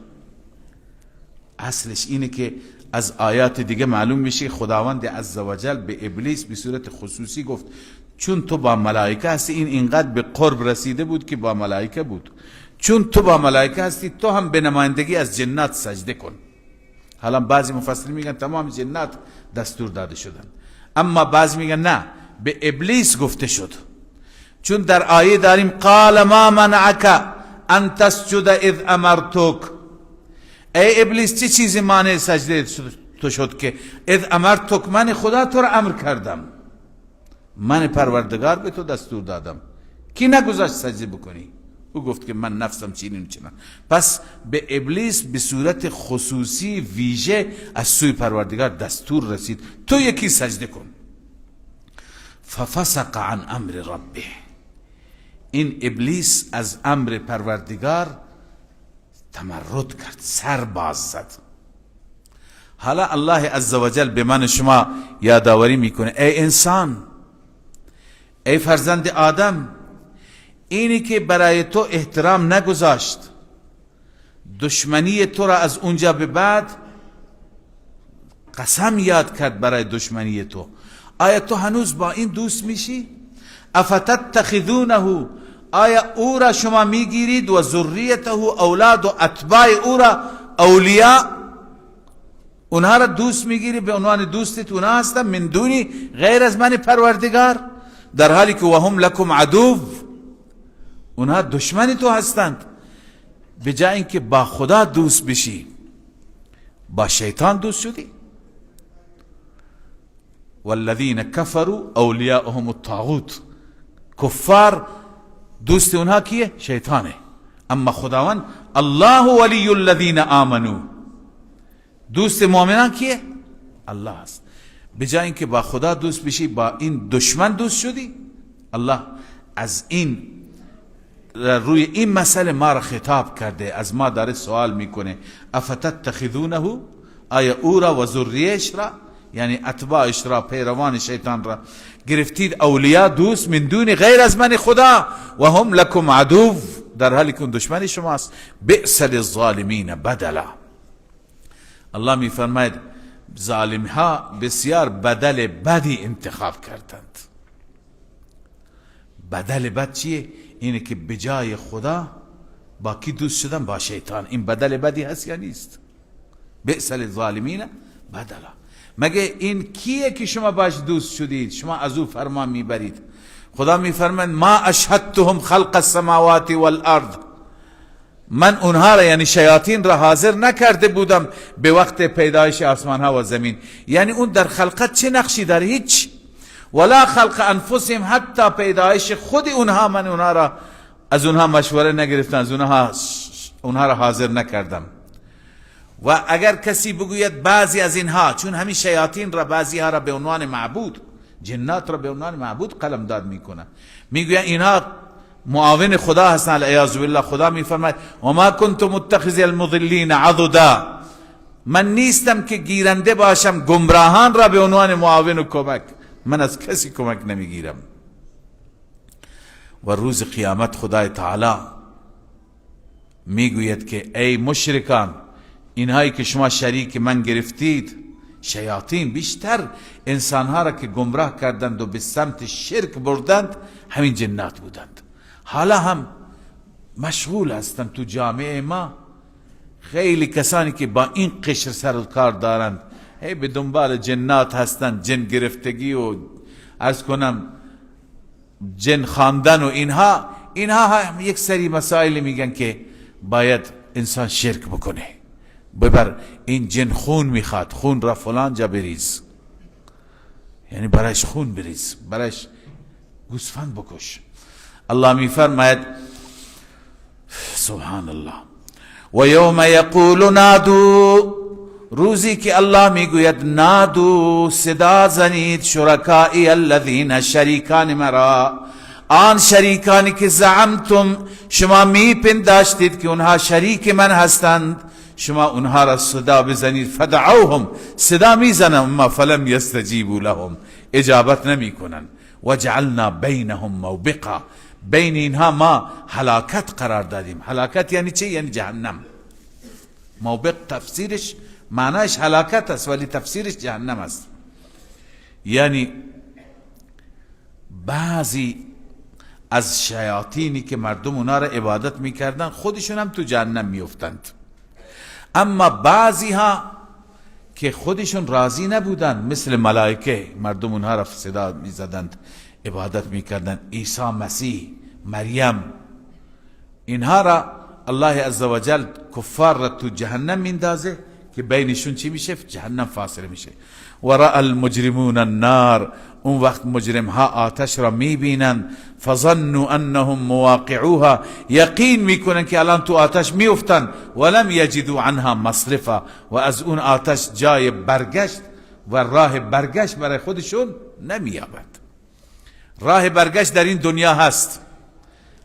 اصلش اینه که از آیات دیگه معلوم میشه خداوند عزوجل به ابلیس به صورت خصوصی گفت چون تو با ملائکه هستی. این اینقدر به قرب رسیده بود که با ملائکه بود. چون تو با ملائکه هستی تو هم به نمایندگی از جنات سجده کن. حالا بعضی مفسرین میگن تمام جنات دستور داده شدن، اما بعضی میگن نه، به ابلیس گفته شد. چون در آیه داریم قال ما منعک ان تسجد اذ امرتک، ای ابلیس چه چیزی مانع سجده تو شد که اذ امرتک، من خدا تو را امر کردم، من پروردگار به تو دستور دادم، کی نگذاشت سجده بکنی؟ او گفت که من نفسم چنین چنان. پس به ابلیس به صورت خصوصی ویژه از سوی پروردگار دستور رسید تو یکی سجده کن. ففسق عن امر ربه، این ابلیس از امر پروردگار تمرد کرد، سر باز زد. حالا الله عزوجل به من شما یادآوری میکنه ای انسان، ای فرزند آدم، اینی که برای تو احترام نگذاشت، دشمنی تو را از اونجا به بعد قسم یاد کرد برای دشمنی تو، آیا تو هنوز با این دوست میشی؟ افتتخذونه، آیا او را شما میگیرید و ذریته اولاد و اتباع او را اولیاء، اونها را دوست میگیری به عنوان دوستت اونها هستن من دونی غیر از من پروردگار، در حالی که وهم لکم عدو، اونها دشمن تو هستند. به جای اینکه با خدا دوست بشی با شیطان دوست شدی. والذین کفروا اولیاءهم الطاغوت، کفار دوست اونها کیه؟ شیطانه. اما خداوند الله ولی الذین آمنوا، دوست مؤمنان کیه؟ الله است. به جای اینکه با خدا دوست بشی با این دشمن دوست شدی. الله از این روی این مسئله ما را خطاب کرده، از ما داره سوال میکنه افتتخذونه، آیا او را و ذریه‌اش را یعنی اتباعش را، پیروان شیطان را گرفتید اولیاء دوست من دون غیر از من خدا و هم لکم عدو، در حالی که دشمن شماست. بئس للظالمین بدلا، الله میفرماید ظالم ها بسیار بدل بدی انتخاب کردند. بدل بد چیه؟ اینه که بجای خدا با کی دوست شدن؟ با شیطان. این بدل بدی هست یا نیست؟ بئس للظالمین بدلا. مگه این کیه که شما باش دوست شدید؟ شما از او فرمان میبرید. خدا میفرماید ما اشهدتهم خلق السماوات والارض، من اونها را یعنی شیاطین را حاضر نکرده بودم به وقت پیدایش آسمان ها و زمین. یعنی اون در خلقت چه نقشی داره؟ هیچ. ولا خلق انفسهم، حتی پیدایش خود اونها من اونها را از اونها مشوره نگرفتم، از اونها را حاضر نکردم. و اگر کسی بگوید بعضی از اینها، چون همین شیاطین را بعضی ها را به عنوان معبود، جنات را به عنوان معبود قلمداد میکنن، میگوین اینها معاون خدا هستن، العیاذ بالله. خدا میفرماید و ما کنت متخذ المضلین عضدا، من نیستم که گیرنده باشم گمراهان را به عنوان معاون و کمک، من از کسی کمک نمیگیرم. و روز قیامت خدای تعالی میگوید که ای مشرکان، اینهایی که شما شریک من گرفتید، شیاطین بیشتر انسانها را که گمراه کردند و به سمت شرک بردند همین جنات بودند. حالا هم مشغول هستند تو جامعه ما. خیلی کسانی که با این قشر سر و کار دارند هی به دنبال جنات هستند، جن گرفتگی و عرض کنم جن خواندن و اینها هم یک سری مسائل میگن که باید انسان شرک بکنه. ببر این جن خون میخواد، خون را فلان جا بریز، یعنی برایش خون بریز، برایش گوسفند بکش. الله میفرماید سبحان الله و یوم یقول نادو، روزی که الله میگوید نادو، صدا زنید، شرکائی الذین، شریکان مرا، آن شریکانی که زعمتم شما میپنداشتید که اونها شریک من هستند، شما اونها را صدا بزنید، فدعوهم، صدا میزنم اما فلم یستجیبوا لهم، اجابت نمیکنن. وجعلنا بینهم موبقا، بین اینها ما هلاکت قرار دادیم. هلاکت یعنی چه؟ یعنی جهنم. موبق تفسیرش معناش هلاکت است ولی تفسیرش جهنم است. یعنی بعضی از شیاطینی که مردم اونا را عبادت میکردن خودشون هم تو جهنم میافتند، اما بعضی ها که خودشون راضی نبودند مثل ملائکه، مردم اونها را صدا میزدند، عبادت میکردند، عیسی مسیح، مریم، اینها را الله عزوجل کفار را تو جهنم میندازه که بینشون چی میشه؟ جهنم فاصله میشه. و رأى المجرمون النار، اون وقت مجرم ها آتش را میبینن، فظنوا انهم مواقعوها، یقین میکنن که الان تو آتش میافتن، ولم یجدوا عنها مصرفا، و از اون آتش جای برگشت و راه برگشت برای خودشون نمییابد. راه برگشت در این دنیا هست،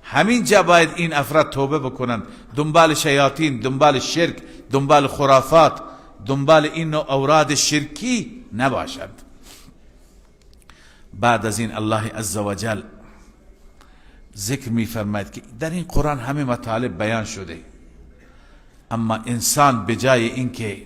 همین جا باید این افراد توبه بکنن، دنبال شیاطین، دنبال شرک، دنبال خرافات، دنبال این نوع اوراد شرکی نباشد. بعد از این الله عزوجل ذکر می فرماید که در این قرآن همه مطالب بیان شده، اما انسان به جای اینکه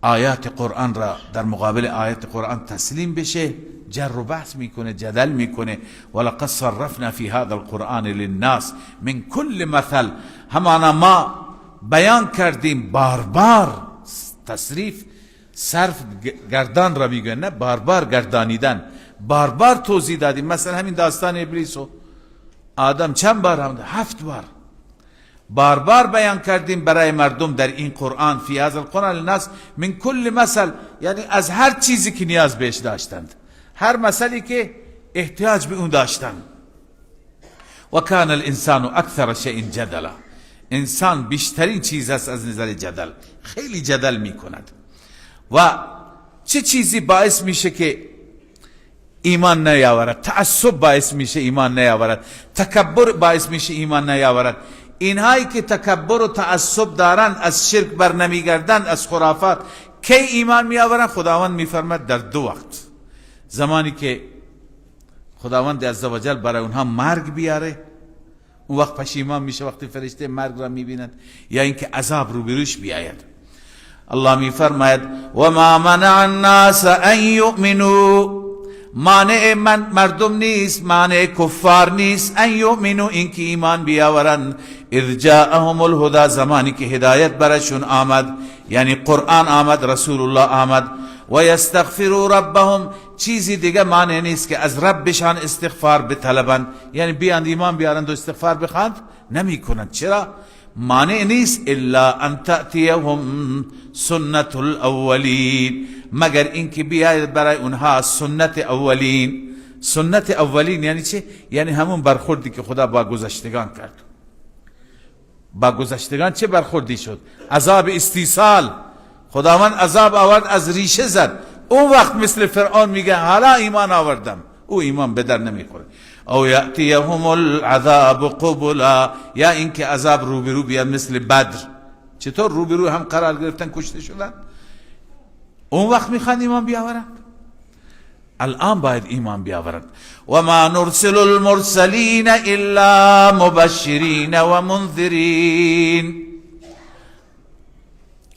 آیات قرآن را در مقابل آیات قرآن تسلیم بشه، جر و بحث میکنه، جدل میکنه. ولقد صرفنا فی هذا القرآن للناس من کل مثل، همانا ما بیان کردیم، بار بار تصریف صرف گردان را میگن، نه بار بار گردانیدن، بار بار توضیح دادیم. مثلا همین داستان ابلیس و آدم چند بار هم؟ 7 بار بار بار بیان کردیم برای مردم در این قرآن. فی هذا القرآن للناس من کل مثل، یعنی از هر چیزی که نیاز بهش داشتند، هر مسئله که احتیاج به اون داشتند. و کان الانسان اکثر شیء جدلا، انسان بیشترین چیز است از نظر جدل، خیلی جدل میکند. و چه چیزی باعث میشه که ایمان نیاورد؟ تعصب باعث میشه ایمان نیاورد، تکبر باعث میشه ایمان نیاورد. اینهایی که تکبر و تعصب دارن، از شرک بر نمیگردن، از خرافات، کی ایمان میآورن؟ خداوند میفرماد در 2 وقت: زمانی که خداوند عزوجل برای اونها مرگ بیاره، اون وقت پشیمان میشه وقتی فرشته مرگ را میبیند، یا اینکه عذاب روبروش بیاید. الله میفرماید و ما منع الناس ان یؤمنوا، مانع مردم نیست، مانع کفار نیست، ان یؤمنوا، اینکه ایمان بیاورند، اذ جاءهم الهدى، زمانی که هدایت برشون آمد، یعنی قرآن آمد، رسول الله آمد. و یستغفروا ربهم، چیزی دیگه مانع نیست که از ربشان استغفار بطلبند، یعنی بیاند ایمان بیارند و استغفار بخواند، نمی کنند. چرا؟ مانع نیست. الا ان تأتیهم سنت الاولین، مگر اینکه بیاید برای اونها سنت اولین. سنت اولین یعنی چه؟ یعنی همون برخوردی که خدا با گذشتگان کرد. با گذشتگان چه برخوردی شد؟ عذاب استیصال، خداوند عذاب آورد، از ریشه زد. اون وقت مثل فرعون میگه حالا ایمان آوردم، او ایمان به در نمیخوره. او یأتیهم العذاب قبلا، یا اینکه عذاب روبرو بیاد مثل بدر. چطور روبرو هم قرار گرفتن، کشته شدن؟ اون وقت میخوان ایمان بیاورند، الان باید ایمان بیاورند. و ما نرسل المرسلین الا مبشرین و منذرین.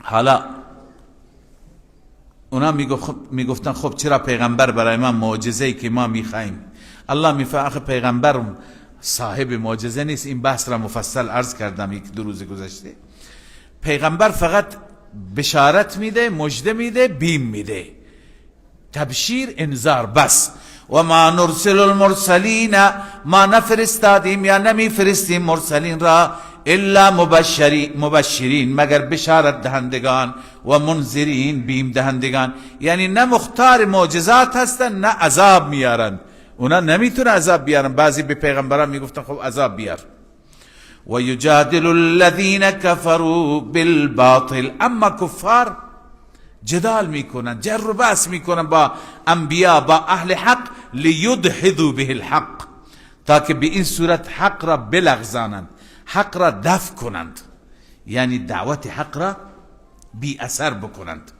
حالا اونا میگفتن خب چرا پیغمبر برای ما معجزه‌ای که ما میخوایم؟ الله میفرماید پیغمبر صاحب معجزه نیست. این بحث را مفصل عرض کردم یک دو روز گذشته. پیغمبر فقط بشارت میده، مژده میده، بیم میده، تبشیر، انذار، بس. و ما نرسل المرسلین، ما نفرستادیم یا نمیفرستیم مرسلین را الا مبشرین، مگر بشارت دهندگان، و منذرین، بیم دهندگان. یعنی نه مختار معجزات هستن نه عذاب میارن. اونا نمیتونه عذاب بیارن. بعضی به پیغمبران میگفتن خب عذاب بیار. و یجادل الذین کفروا بالباطل، اما کفار جدال میکنن، جر و بحث میکنن با انبیا، با اهل حق، لیدحضوا به الحق، تاکه به این صورت حق را بلغزانند، حق را دفع کنند، یعنی دعوت حق را بی اثر بکنند.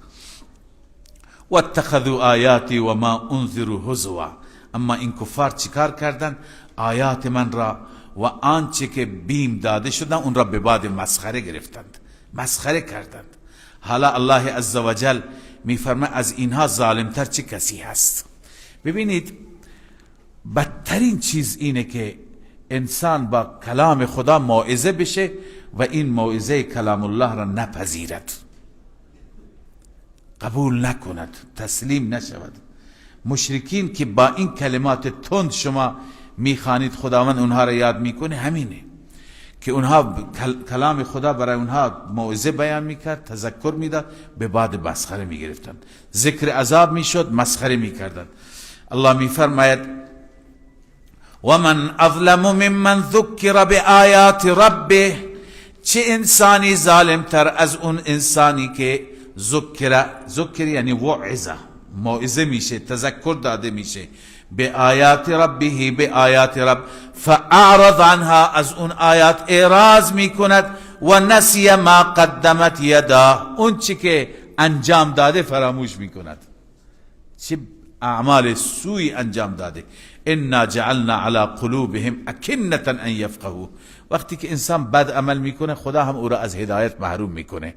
واتخذوا آیاتی و ما انذروا هزوا، اما این کفار چیکار کردند؟ آیات من را و آنچه که بیم داده شدن اون را به باد مسخره گرفتند، مسخره کردند. حالا الله عزوجل میفرماید از اینها ظالمتر چه کسی هست؟ ببینید بدترین چیز اینه که انسان با کلام خدا موعظه بشه و این موعظه کلام الله را نپذیرد، قبول نکند، تسلیم نشود. مشرکین که با این کلمات تند شما میخوانید خداوند اونها را یاد میکنه، همینه که اونها کلام خدا برای اونها موعظه بیان میکرد، تذکر میداد، به بعد مسخره میگرفتن. ذکر عذاب میشد، مسخره میکردن. الله میفرماید و من اظلم ممن ذکر بآیات ربه، چه انسانی ظالم تر از اون انسانی که ذکر یعنی وعظه، موعظه میشه، تذکر داده میشه، به آیات ربه، به آیات رب، فاعرض عنها، از اون آیات اعراض میکند، و نسی ما قدمت یدا، اون چی که انجام داده فراموش میکند، چه اعمال سوی انجام داده. انا جعلنا على قلوبهم اکنة ان یفقهوا، وقتی که انسان بد عمل میکنه خدا هم او را از هدایت محروم میکنه.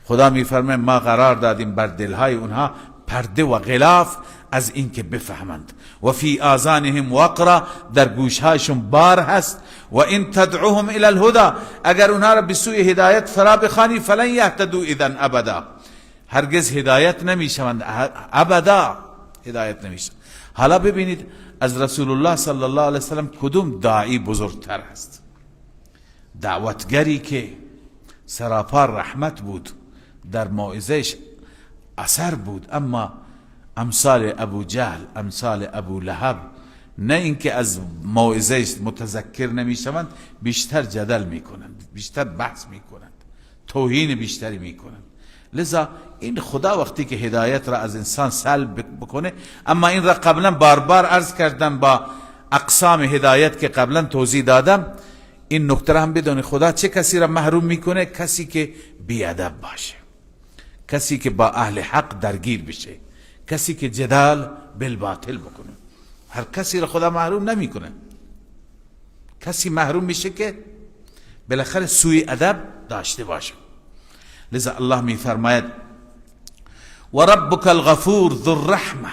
خدا میفرماید ما قرار دادیم بر دلهای اونها پرده و غلاف از این که بفهمند، و فی آذانهم وقرا، در گوشهایشون بار هست، و این تدعوهم الی الهدى، اگر اونها را به سوی هدایت فرا بخوانی، فلن یهتدوا اذا ابدا، هرگز هدایت نمیشوند، ابدا هدایت نمیشوند. حالا ببینید از رسول الله صلی الله علیه وسلم کدوم داعی بزرگتر است؟ دعوتگری که سراپا رحمت بود، در موعظه‌اش اثر بود، اما امثال ابو جهل، امثال ابو لهب، نه اینکه از موعظه‌اش متذکر نمیشوند، بیشتر جدل میکنند، بیشتر بحث میکنند، توهین بیشتری میکنند. لذا این خدا وقتی که هدایت را از انسان سلب بکنه، اما این را قبلا بار عرض کردم با اقسام هدایت که قبلا توضیح دادم، این نکته را هم بدون خدا چه کسی را محروم میکنه؟ کسی که بیادب باشه، کسی که با اهل حق درگیر بشه، کسی که جدال بالباطل بکنه. هر کسی را خدا محروم نمیکنه، کسی محروم میشه که بالاخره سوی ادب داشته باشه. لذا الله میفرماید و ربک الغفور ذو الرحمه.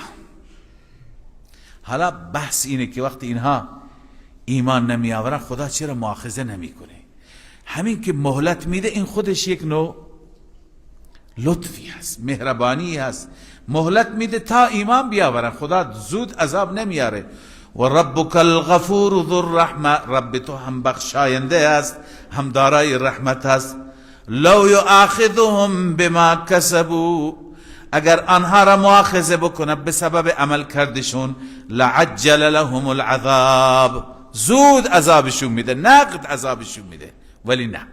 حالا بحث اینه که وقتی اینها ایمان نمی آورن خدا چرا مؤاخذه نمیکنه؟ همین که مهلت میده این خودش یک نوع لطفی هست، مهربانی هست. مهلت میده تا ایمان بیاورن، خدا زود عذاب نمیاره. و ربک الغفور ذو الرحمه، رب تو هم بخشاینده است، هم دارای رحمت است. لو یؤاخذهم بما کسبوا، اگر آنها را مؤاخذه بکنه به سبب عمل کردشون، لعجل لهم العذاب، زود عذابشون میده، نقد عذابشون میده. ولی نه،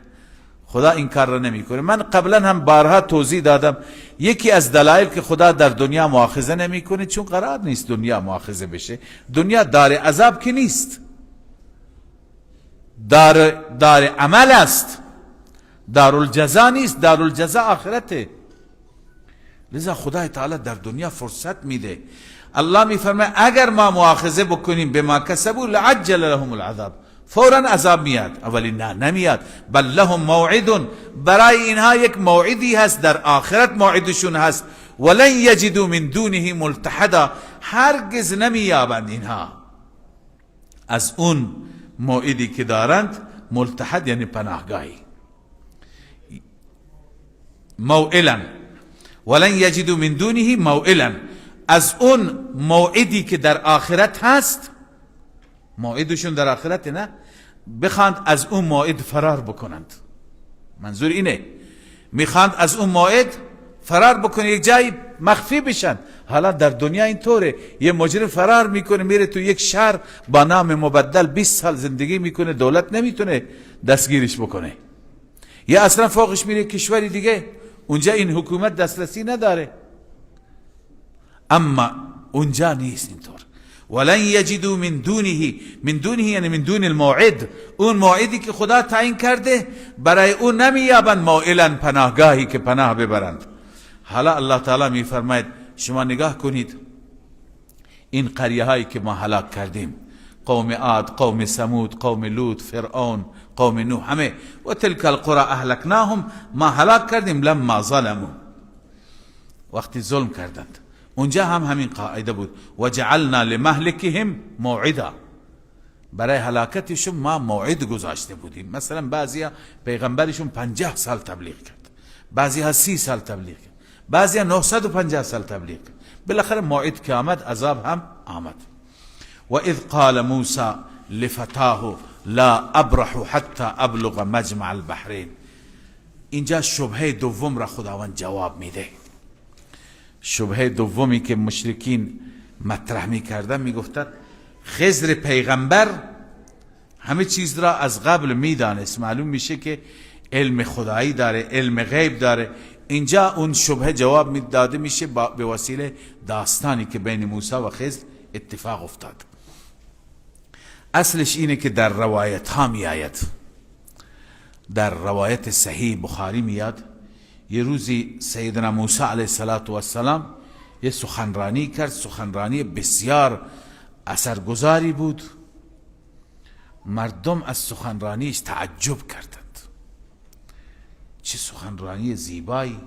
خدا این کار را نمیکنه. من قبلا هم بارها توضیح دادم یکی از دلایل که خدا در دنیا مؤاخذه نمیکنه چون قرار نیست دنیا مؤاخذه بشه. دنیا دار عذاب که نیست، دار عمل است، دارالجزا نیست. دارالجزا آخرته. لذا خدا تعالی در دنیا فرصت میده. الله میفرماید اگر ما مؤاخذه بکنیم به ما کسبوا لعجل لهم العذاب، فورا عذاب میاد. ولی نه، نمیاد. بل لهم موعد، برای اینها یک موعدی هست در آخرت، موعدشون هست. ولن یجدوا من دونه ملتحدا، هرگز نمییابند اینها از اون موعدی که دارند. ملتحد یعنی پناهگاهی. موئلا، ولن یجدوا من دونه موئلا، از اون موعدی که در آخرت هست، موعدشون در آخرت نه، بخواند از اون موعد فرار بکنند. منظور اینه، میخواند از اون موعد فرار بکنه، یک جایی مخفی بشن. حالا در دنیا اینطوره، یه مجرم فرار میکنه میره تو یک شهر با نام مبدل 20 سال زندگی میکنه، دولت نمیتونه دستگیرش بکنه. یا اصلا فوقش میره کشوری دیگه، اونجا این حکومت دسترسی نداره. اما اونجا نیست اینطور. ولن یجدوا من دونه، من دونه یعنی من دون الموعد، اون موعدی که خدا تعیین کرده برای اون نمییابند موئلا، پناهگاهی که پناه ببرند. حالا الله تعالی میفرماید شما نگاه کنید این قریه هایی که ما هلاک کردیم، قوم عاد، قوم ثمود، قوم لوط، فرعون، قوم نوح، همه و تلک القرى اهلکناهم، ما هلاک کردیم لما ظلموا، وقتی ظلم کردند. اونجا هم همین قاعده بود، و جعلنا لمهلکهم موعدا، برای هلاکتشون ما موعد گذاشته بودیم. مثلا بعضیا پیغمبرشون 50 سال تبلیغ کرد، بعضیا 30 سال تبلیغ کرد، بعضیا 950 سال تبلیغ کرد. بالاخره موعد که آمد عذاب هم آمد. و اذ قال موسی لفتاه لا ابرح حتى ابلغ مجمع البحرین، اینجا شبهه دوم را خداوند جواب میده. شبهه دومی که مشرکین مطرح میکردن، میگفتن خضر پیغمبر همه چیز را از قبل میدانست، معلوم میشه که علم خدایی داره، علم غیب داره. اینجا اون شبهه جواب داده میشه به وسیله داستانی که بین موسی و خضر اتفاق افتاد. اصلش اینه که در روایت ها می آید، در روایت صحیح بخاری میاد، یه روزی سیدنا موسی علیه السلام یه سخنرانی کرد، سخنرانی بسیار اثرگذاری بود. مردم از سخنرانیش تعجب کردند، چه سخنرانی زیبایی.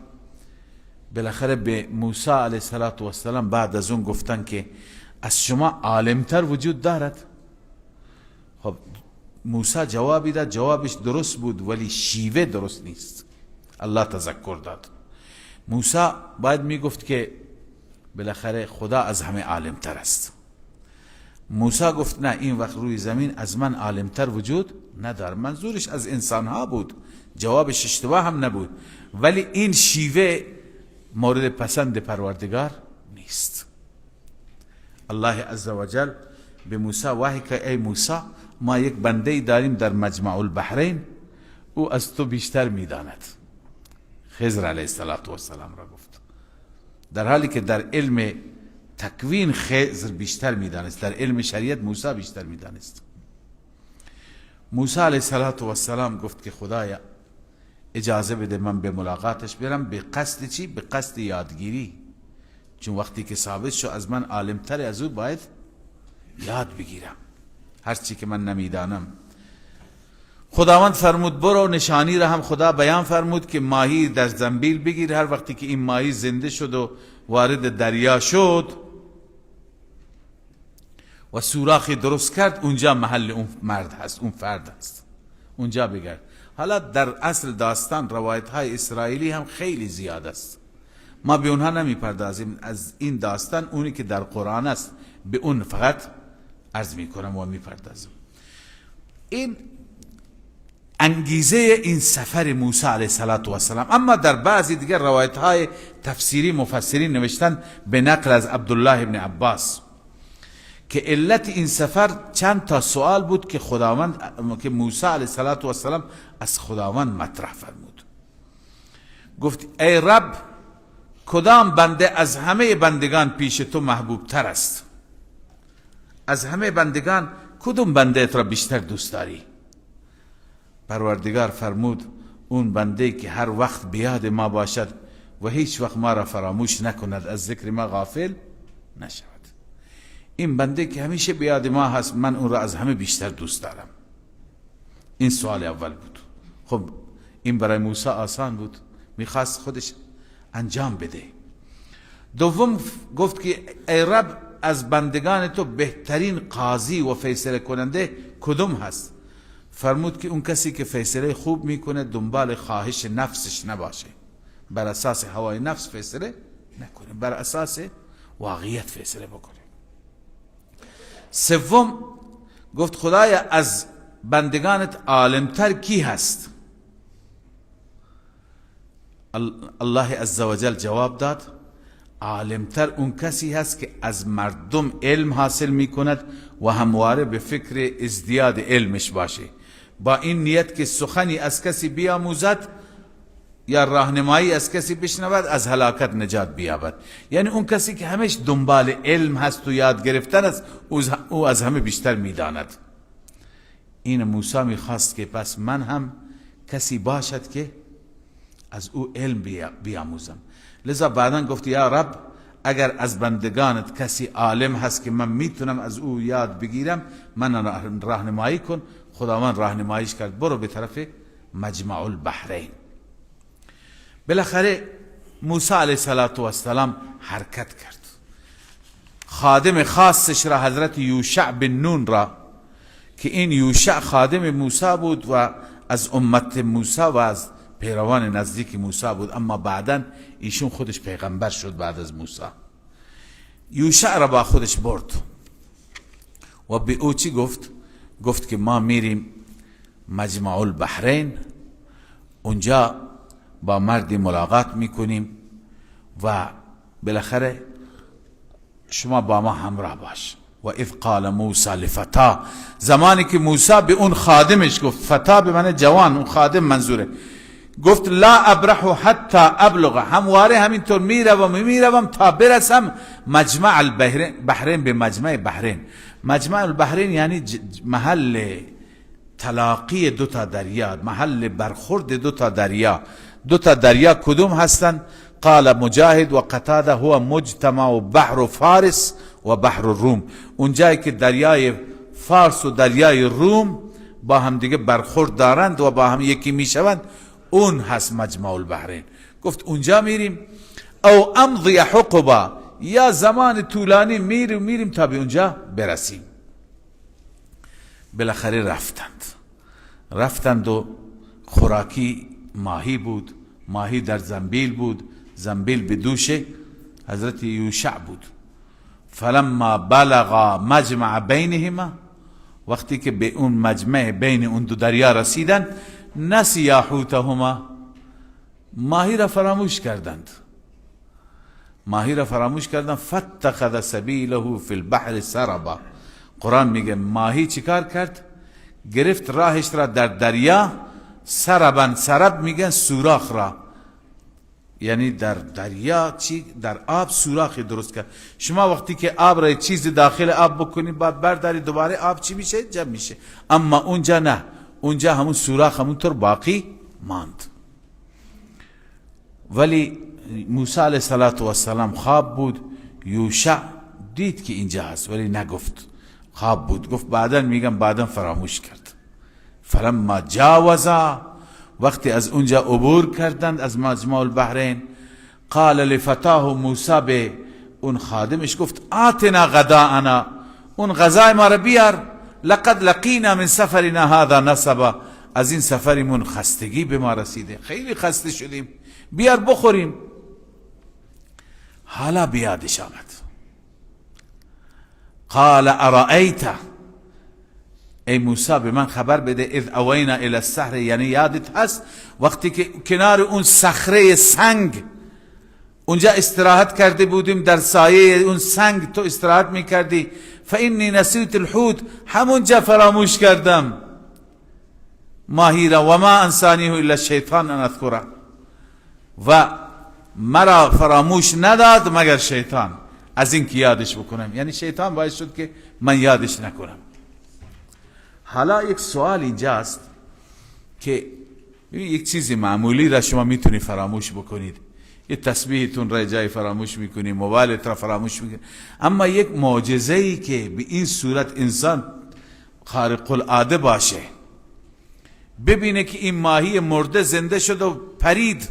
بالاخره به موسی علیه السلام بعد از اون گفتن که از شما عالمتر وجود دارد. خب موسی جوابی داد، جوابش درست بود ولی شیوه درست نیست. الله تذکر داد. موسی باید میگفت که بالاخره خدا از همه عالمتر است. موسی گفت نه، این وقت روی زمین از من عالمتر وجود نداره. منظورش از انسانها بود، جوابش اشتباه هم نبود، ولی این شیوه مورد پسند پروردگار نیست. الله عزوجل به موسی وحی که ای موسی، ما یک بنده داریم در مجمع البحرین، او از تو بیشتر میداند. خضر علیه السلام را گفت، در حالی که در علم تکوین خضر بیشتر میدانست، در علم شریعت موسی بیشتر میدانست. موسی علیه السلام گفت که خدایا اجازه بده من به ملاقاتش برم. به قصد چی؟ به قصد یادگیری، چون وقتی که ثابت شو از من عالمتر، از او باید یاد بگیرم هرچی که من نمیدانم. خداوند فرمود برو. نشانی را هم خدا بیان فرمود که ماهی در زنبیل بگیر. هر وقتی که این ماهی زنده شد و وارد دریا شد و سوراخی درست کرد، اونجا محل اون مرد هست، اون فرد هست، اونجا بگرد. حالا در اصل داستان روایت های اسرائیلی هم خیلی زیاد است، ما به اونها نمی پردازیم. از این داستان اونی که در قرآن است به اون فقط عرض می کنم و می پردازم. این انگیزه این سفر موسی علیه السلام. اما در بعضی دیگر روایت های تفسیری مفسرین نوشتن به نقل از عبدالله ابن عباس که علت این سفر چند تا سوال بود که خداوند که موسی علیه السلام از خداوند مطرح فرمود. گفت ای رب کدام بنده از همه بندگان پیش تو محبوب تر است؟ از همه بندگان کدوم بنده را بیشتر دوست داری؟ پروردگار فرمود اون بنده که هر وقت بیاد ما باشد و هیچ وقت ما را فراموش نکند، از ذکر ما غافل نشود. این بنده که همیشه بیاد ما هست، من اون را از همه بیشتر دوست دارم. این سوال اول بود. خب این برای موسی آسان بود، میخواست خودش انجام بده. دوم گفت که ای رب از بندگان تو بهترین قاضی و فیصله کننده کدوم هست؟ فرمود که اون کسی که فیصله خوب میکنه دنبال خواهش نفسش نباشه، بر اساس هوای نفس فیصله نکنه، بر اساس واقعیت فیصله بکنه. سوم گفت خدایا از بندگانت عالمتر کی هست؟ الله عزوجل جواب داد عالمتر اون کسی هست که از مردم علم حاصل میکند و همواره به فکر ازدیاد علمش باشه، با این نیت که سخنی از کسی بیاموزد یا راهنمایی از کسی بشنود از هلاکت نجات بیابد. یعنی اون کسی که همش دنبال علم هست و یاد گرفتن است، او از همه بیشتر میداند. این موسی میخواست که پس من هم کسی باشد که از او علم بیاموزم. لذا بعدا گفت یا رب اگر از بندگانت کسی عالم هست که من میتونم از او یاد بگیرم، من راهنمایی کن. خداوند راهنماییش کرد، برو به طرف مجمع البحرین. بالاخره موسی علیه السلام حرکت کرد. خادم خاصش را حضرت یوشع بن نون را که این یوشع خادم موسی بود و از امت موسی و از پیروان نزدیک موسی بود، اما بعدا ایشون خودش پیغمبر شد بعد از موسی. یوشع را با خودش برد و به او چی گفت؟ گفت که ما میریم مجمع البحرین، اونجا با مردی ملاقات میکنیم و بالاخره شما با ما همراه باش. و اذ قال موسی لفتا، زمانی که موسی به اون خادمش گفت، فتا به معنی جوان، اون خادم منظوره، گفت لا ابرح حتی ابلغ، همواره همینطور میروم تا برسم مجمع البحرین، به مجمع بحرین. مجمع البحرین یعنی محل تلاقی دو تا دریا، محل برخورد دو تا دریا. دو تا دریا کدوم هستند؟ قال مجاهد و قتاده هو مجتمع بحر فارس و بحر الروم، اونجایی که دریای فارس و دریای روم با هم دیگه برخورد دارند و با هم یکی میشوند، اون هست مجمع البحرین. گفت اونجا میریم، او امضی حقبا، یا زمان طولانی میریم تا به اونجا برسیم. بالاخره رفتند و خوراکی ماهی بود، ماهی در زنبیل بود، زنبیل به دوش حضرت یوشع بود. فلما بلغا مجمع بینهما، وقتی که به اون مجمع بین اون دو دریا رسیدند، نسیا حوتهما، ماهی را فراموش کردند. فاتخذ سبیله فی البحر سربا. قرآن میگه ماهی چیکار کرد؟ گرفت راهش را در دریا، سربا، سرب میگن سوراخ را، یعنی در دریا در آب سوراخی درست کرد. شما وقتی که آب را چیز داخل آب بکنید بعد برداری دوباره آب چی میشه؟ جمع میشه. اما اونجا نه، اونجا همون سوراخ همونطور باقی ماند. ولی موسی علیه السلام خواب بود، یوشع دید که اینجا هست ولی نگفت، خواب بود. گفت بعدا فراموش کرد. فلما جاوزا، وقتی از اونجا عبور کردند از مجمع البحرین، قال لفتاه، موسی به اون خادمش گفت آتنا غداءنا، اون غذای ما را بیار، لقد لقینا من سفرنا هذا نصبا، از این سفرمون خستگی به ما رسیده، خیلی خسته شدیم، بیار بخوریم. حالا بیادش آمد. قال ارائیت، ای موسی به من خبر بده، اذ اوینا الی الصخره، یعنی یادت هست وقتی که کنار اون صخره سنگ اونجا استراحت کرده بودیم، در سایه اون سنگ تو استراحت میکردی، فانی نسیت الحوت، همونجا فراموش کردم ماهی را، و ما انسانیه الا الشیطان ان اذکره، و مرا فراموش نداد مگر شیطان از اینکه یادش بکنم، یعنی شیطان باعث شد که من یادش نکنم. حالا یک سوال اینجاست که یک چیز معمولی را شما میتونی فراموش بکنید، یه تسبیحتون را جای فراموش میکنی، موبایلت را فراموش میکنی، اما یک معجزه‌ای که به این صورت انسان خارق العاده باشه، ببینه که این ماهی مرده زنده شد و پرید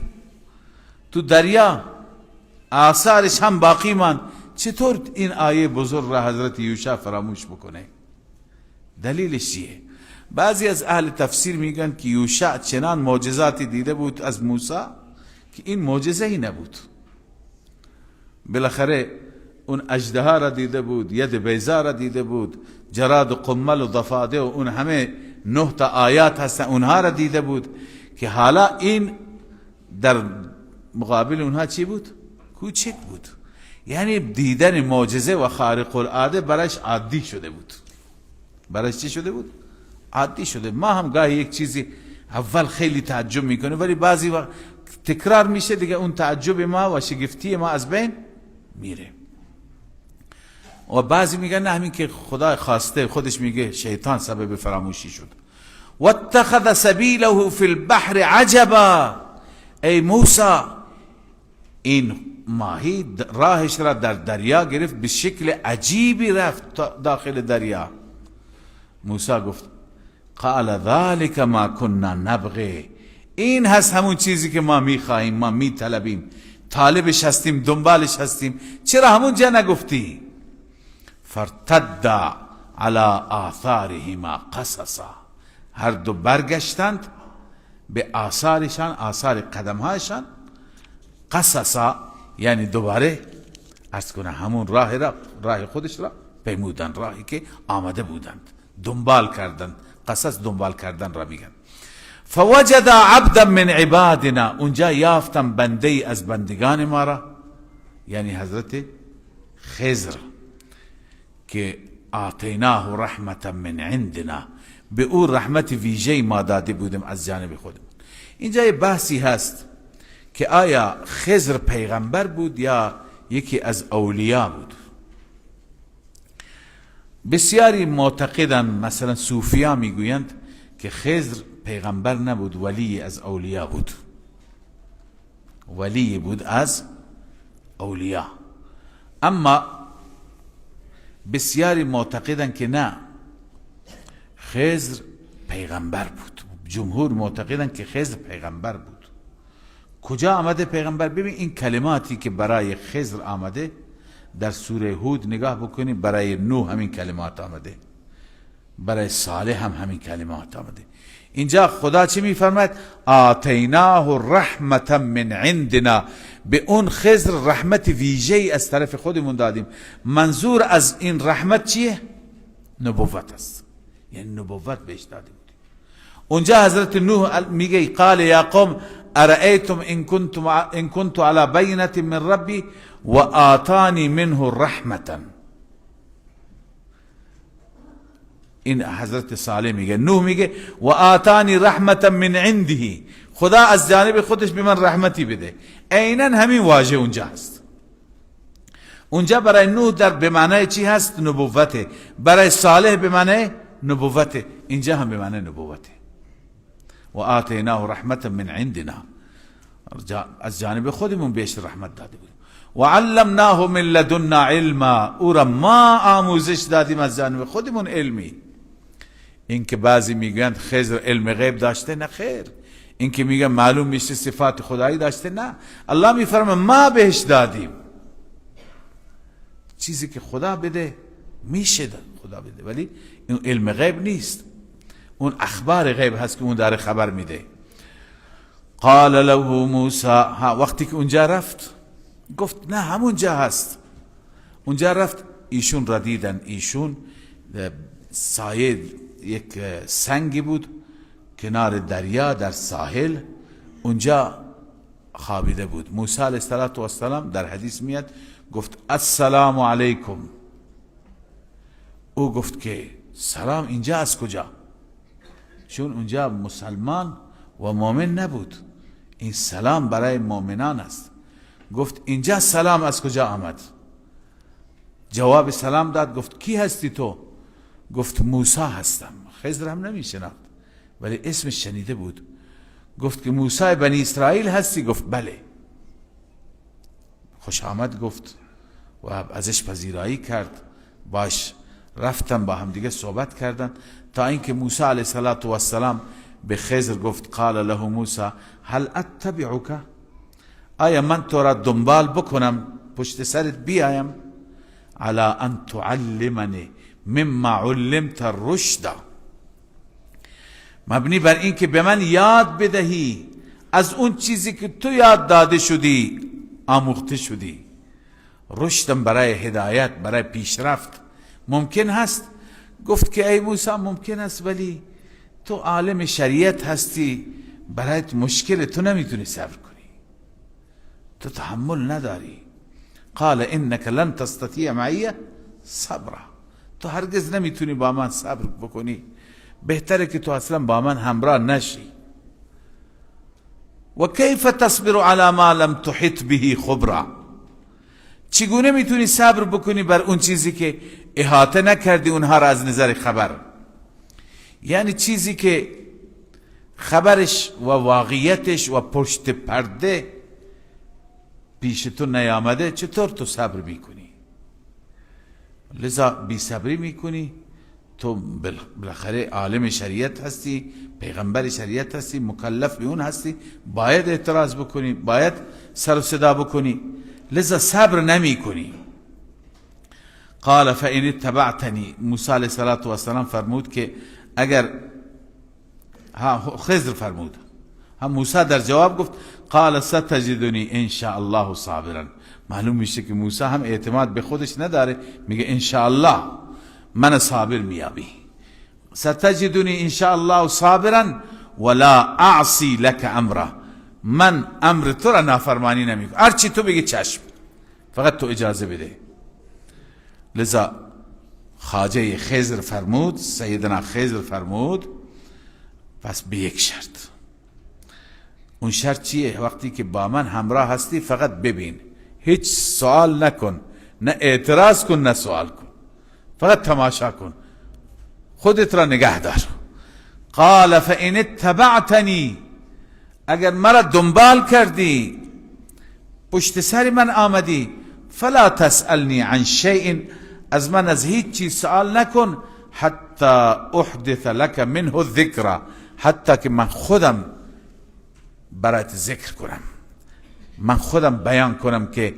تو دریا، آثارش هم باقی ماند، چطور این آیه بزرگ را حضرت یوشع فراموش بکنه؟ دلیلش چیه؟ بعضی از اهل تفسیر میگن که یوشع چنان معجزاتی دیده بود از موسی که این معجزه ای نبود. بالاخره اون اژدها را دیده بود، ید بیضا را دیده بود، جراد و قمل و ضفادع و اون همه 9 تا آیات هستن، اونها را دیده بود که حالا این در مقابل اونها چی بود؟ کوچک بود. یعنی دیدن معجزه و خارق العاده برایش عادی شده بود. برایش چی شده بود؟ عادی شده. ما هم گاهی یک چیزی اول خیلی تعجب میکنه، ولی بعضی وقت تکرار میشه دیگه، اون تعجب ما و شگفتی ما از بین میره. و بعضی میگن نه، همین که خدا خواسته، خودش میگه شیطان سبب فراموشی شد. واتخذ سبیله فی البحر عجبا، ای موسی این ماهی راهش را در دریا گرفت، به شکل عجیبی رفت داخل دریا. موسی گفت قال ذلك ما كنا نبغي، این هست همون چیزی که ما میخواهیم، ما میطلبیم، طالبش هستیم، دنبالش هستیم، چرا همون جا نگفتی؟ فارتد على آثارهما قصصا، هر دو برگشتند به آثارشان، آثار قدمهایشان، قصصا یعنی دوباره عرض کنه همون راه خودش را پیمودن، راهی که آمده بودند، دنبال کردند. قصص دنبال کردن را میگن. فوجد عبدا من عبادنا، اونجا یافتم بنده ای از بندگان ما را، یعنی حضرت خضر، که آتیناه رحمتا من عندنا، به او رحمت ویژه‌ای ما داده بودیم از جانب خودمون. اینجا یه بحثی هست که آیا خضر پیغمبر بود یا یکی از اولیاء بود؟ بسیاری معتقدن، مثلا صوفیا میگویند که خضر پیغمبر نبود، ولی از اولیاء بود، ولی بود از اولیاء. اما بسیاری معتقدن که نه، خضر پیغمبر بود. جمهور معتقدن که خضر پیغمبر بود. کجا آمده پیغمبر؟ ببین این کلماتی که برای خضر آمده در سوره هود نگاه بکنید، برای نوح همین کلمات آمده، برای صالح هم همین کلمات آمده. اینجا خدا چی میفرماید؟ آتیناه رحمتا من عندنا، به اون خضر رحمت ویژه‌ای از طرف خودمون دادیم. منظور از این رحمت چیه؟ نبوت است، یعنی نبوت بهش داده بودیم. اونجا حضرت نوح میگه قال یا قوم ارأیتم ان كنت على بینة من ربی و آتانی منه رحمتا. این حضرت صالح میگه، نوح میگه و آتانی رحمتا من عنده، خدا از جانب خودش به من رحمتی بده. عیناً همین واژه اونجا هست. اونجا برای نوح در به معنای چی هست؟ نبوته. برای صالح به معنای نبوته، اینجا هم به معنای نبوته. و آتیناه رحمتا من عندنا، از جانب خودمون بهش رحمت داده بودیم. و علمناه من لدنا علما، او را ما آموزش دادیم از جانب خودمون علمی. این که بعضی میگن خضر علم غیب داشته، نه خیر. این که میگن معلوم میشه صفات خدایی داشته، نه. الله میفرمه ما بهش دادیم. چیزی که خدا بده میشه خدا بده، ولی این علم غیب نیست، اون اخبار غیب هست که اون داره خبر میده. قال له موسی، وقتی که اونجا رفت گفت نه همونجا هست. اونجا رفت، ایشون را دیدن، ایشون سایه یک سنگی بود کنار دریا در ساحل، اونجا خوابیده بود. موسی علیه السلام در حدیث میاد گفت السلام علیکم، او گفت که سلام اینجا از کجا؟ چون اونجا مسلمان و مؤمن نبود، این سلام برای مؤمنان است. گفت اینجا سلام از کجا آمد؟ جواب سلام داد. گفت کی هستی تو؟ گفت موسی هستم. خضر هم نمی شناخت ولی اسمش شنیده بود. گفت که موسی بنی اسرائیل هستی؟ گفت بله. خوش آمد گفت و ازش پذیرایی کرد. باش رفتن با هم دیگه صحبت کردن تا اینکه موسی علیه السلام به خضر گفت قال له موسی هل اتبعک، آیا من تو را دنبال بکنم پشت سرت بیایم؟ علی ان تعلمنی مما علمت الرشد، مبنی بر این که به من یاد بدهی از اون چیزی که تو یاد داده شدی، آموخته شدی. رشدم برای هدایت، برای پیشرفت ممکن هست؟ گفت که ای موسی ممکن است، ولی تو عالم شریعت هستی، برایت مشکل، تو نمیتونی صبر کنی، تو تحمل نداری. قال انك لن تستطيع معي صبرا، تو هرگز نمیتونی با من صبر بکنی، بهتره که تو اصلا با من همراه نشی. و کیف تصبر على ما لم تحط به خبرا، چگونه میتونی صبر بکنی بر اون چیزی که احاطه نکردی اونها را از نظر خبر؟ یعنی چیزی که خبرش و واقعیتش و پشت پرده پیش تو نیامده، چطور تو صبر میکنی؟ لذا بی صبری میکنی. تو بالاخره عالم شریعت هستی، پیغمبر شریعت هستی، مکلف به اون هستی، باید اعتراض بکنی، باید سر و صدا بکنی، لذا صبر نمی کنی. قال فإن اتبعتنی، موسی علیه السلام فرمود که اگر، خضر فرمود، هم موسی در جواب گفت قال ستجدنی ان شاء الله صابرا. معلوم میشه که موسی هم اعتماد به خودش نداره، میگه ان شاء الله من صابر میابی. ستجدنی ان شاء الله صابرا ولا اعصی لك امرا، من امر تو را نافرمانی نمیکنم، هر چی تو بگی چشم، فقط تو اجازه بده. لذا خواجه خضر فرمود، سیدنا خضر فرمود پس به یک شرط. اون شرط چیه؟ وقتی که با من همراه هستی فقط ببین، هیچ سوال نکن، نه اعتراض کن نه سوال کن، فقط تماشا کن، خودت را نگه دار. قال فإن اتبعتنی، اگر مرا دنبال کردی، پشت سر من آمدی، فلا تسألنی عن شیء، از من از هیچ چیز سوال نکن، حتی احدث لك منه الذکر، حتی که من خودم برات ذکر کنم، من خودم بیان کنم که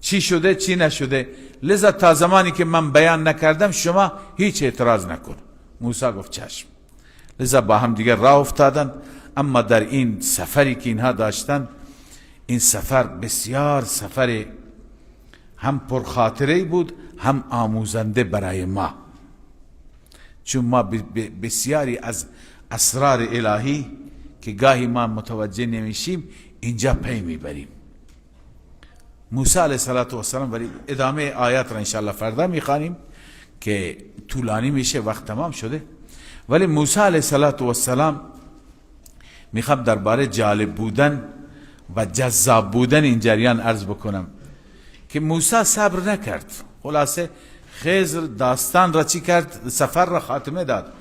چی شده چی نشده. لذا تا زمانی که من بیان نکردم شما هیچ اعتراض نکن. موسی گفت چشم. لذا با هم دیگر راه افتادن. اما در این سفری که اینها داشتن، این سفر بسیار سفر هم پرخاطره بود هم آموزنده برای ما، چون ما بسیاری از اسرار الهی که گاهی ما متوجه نمیشیم اینجا پی میبریم. موسی علیه السلام، ولی ادامه آیات را انشاءالله فردا میخوانیم که طولانی میشه، وقت تمام شده. ولی موسی علیه السلام میخوام درباره جالب بودن و جذاب بودن این جریان عرض بکنم که موسی صبر نکرد. خلاصه خضر داستان را چی کرد؟ سفر را خاتمه داد.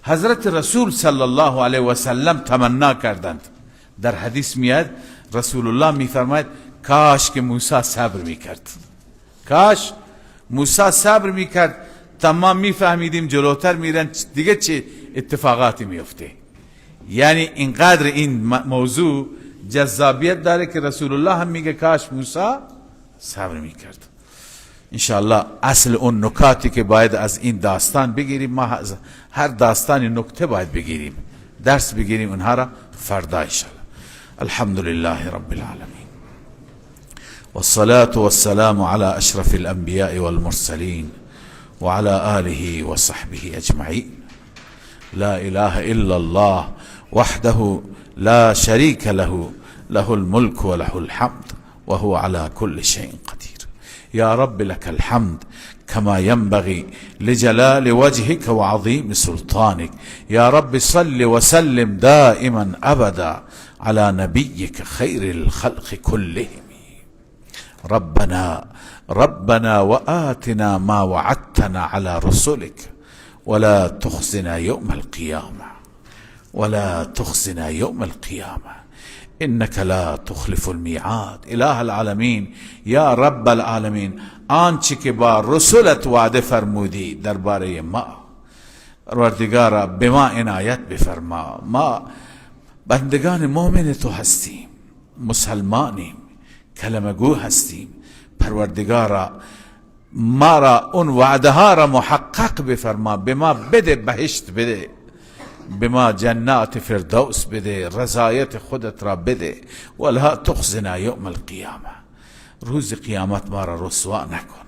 حضرت رسول صلی الله علیه و سلم تمنا کردند. در حدیث میاد رسول الله میفرماید کاش که موسی صبر میکرد، کاش موسی صبر میکرد، تمام میفهمیدیم جلوتر میرن دیگه چه اتفاقاتی میفته. یعنی اینقدر این موضوع جذابیت داره که رسول الله هم میگه کاش موسی صبر میکرد. انشاءالله اصل اون نکاتی که باید از این داستان بگیریم، ما هر داستانی نکته باید بگیریم، درس بگیریم اونها را فردا انشاءالله. الحمد لله رب العالمين والصلاة والسلام على أشرف الأنبياء والمرسلين وعلى آله وصحبه أجمعين. لا إله إلا الله وحده لا شريك له، له الملك وله الحمد وهو على كل شيء قدير. يا رب لك الحمد كما ينبغي لجلال وجهك وعظيم سلطانك. يا رب صل وسلم دائما أبدا على نبيك خير الخلق كلهم. ربنا وآتنا ما وعدتنا على رسلك ولا تخزنا يوم القيامة إنك لا تخلف الميعاد. إله العالمین یا رب العالمین آنچه که با رسولت وعده فرمودی درباره ما پروردگارا به ما عنایت بفرما. ما بندگان مؤمن تو هستیم، مسلمانیم، کلمه گو هستیم. پروردگارا ما را اون وعده ها را محقق بفرما. به ما بده بهشت بده، به ما جنات فردوس بده، رضایت خودت را بده. ولا تخزنا یوم القیامه، روز قیامت ما را رسوا نکن.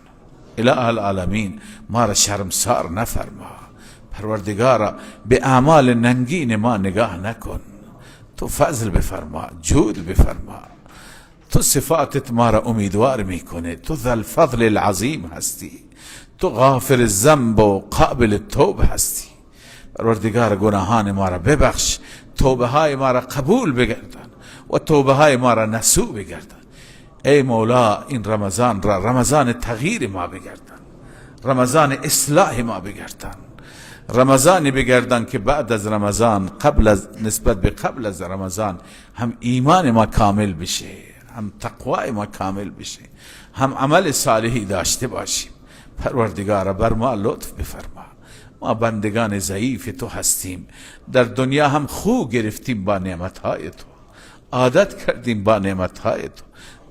اله العالمین ما را شرمسار نفرما. پروردگارا به اعمال ننگین ما نگاه نکن. تو فضل بفرما، جود بفرما. تو صفاتت ما را امیدوار میکنه. تو ذا الفضل العظیم هستی. تو غافر الذنب و قابل التوب هستی. پروردگار گناهان ما را ببخش، توبه های ما را قبول بگردان و توبه های ما را نسوع بگردان. ای مولا این رمضان را رمضان تغییر ما بگردان، رمضان اصلاح ما بگردان، رمضانی بگردان که بعد از رمضان نسبت به قبل از رمضان هم ایمان ما کامل بشه، هم تقوای ما کامل بشه، هم عمل صالحی داشته باشیم. پروردگار بر ما لطف بفرما. ما بندگان ضعیف تو هستیم. در دنیا هم خو گرفتیم با نعمتهای تو، عادت کردیم با نعمتهای تو.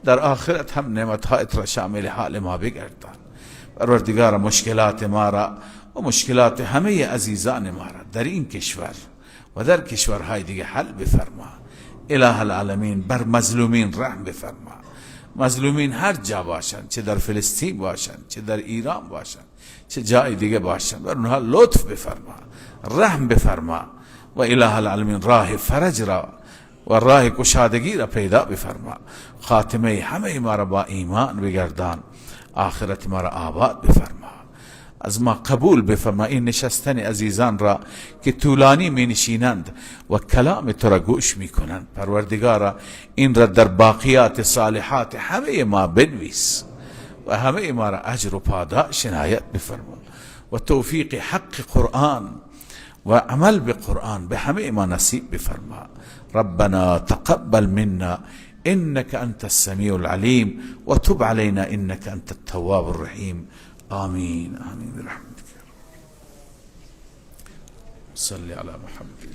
در آخرت هم نعمتهایت را شامل حال ما بگردان. پروردگار مشکلات ما را و مشکلات همه عزیزان ما را در این کشور و در کشورهای دیگه حل بفرما. اله العالمین بر مظلومین رحم بفرما. مظلومین هر جا باشند، چه در فلسطین باشند، چه در ایران باشند، چه جای دیگه باشند، بر اونها لطف بفرما، رحم بفرما. و اله العالمین راه فرج را و راه گشادگی را پیدا بفرما. خاتمه همه ما را با ایمان بگردان، آخرت ما را آباد بفرما. از ما قبول بفرما این نشستن عزیزان را که طولانی می نشینند و کلام تو را گوش می کنند. پروردگارا این را در باقیات صالحات همه ما بنویس و همه ما را اجر و پاداش عنایت بفرما و توفیق حق قرآن و عمل به قرآن به همه ما نصیب بفرما. ربنا تقبل منا انك انت السميع العليم وتب علينا انك انت التواب الرحيم. آمين آمين برحمتك. صل على محمد.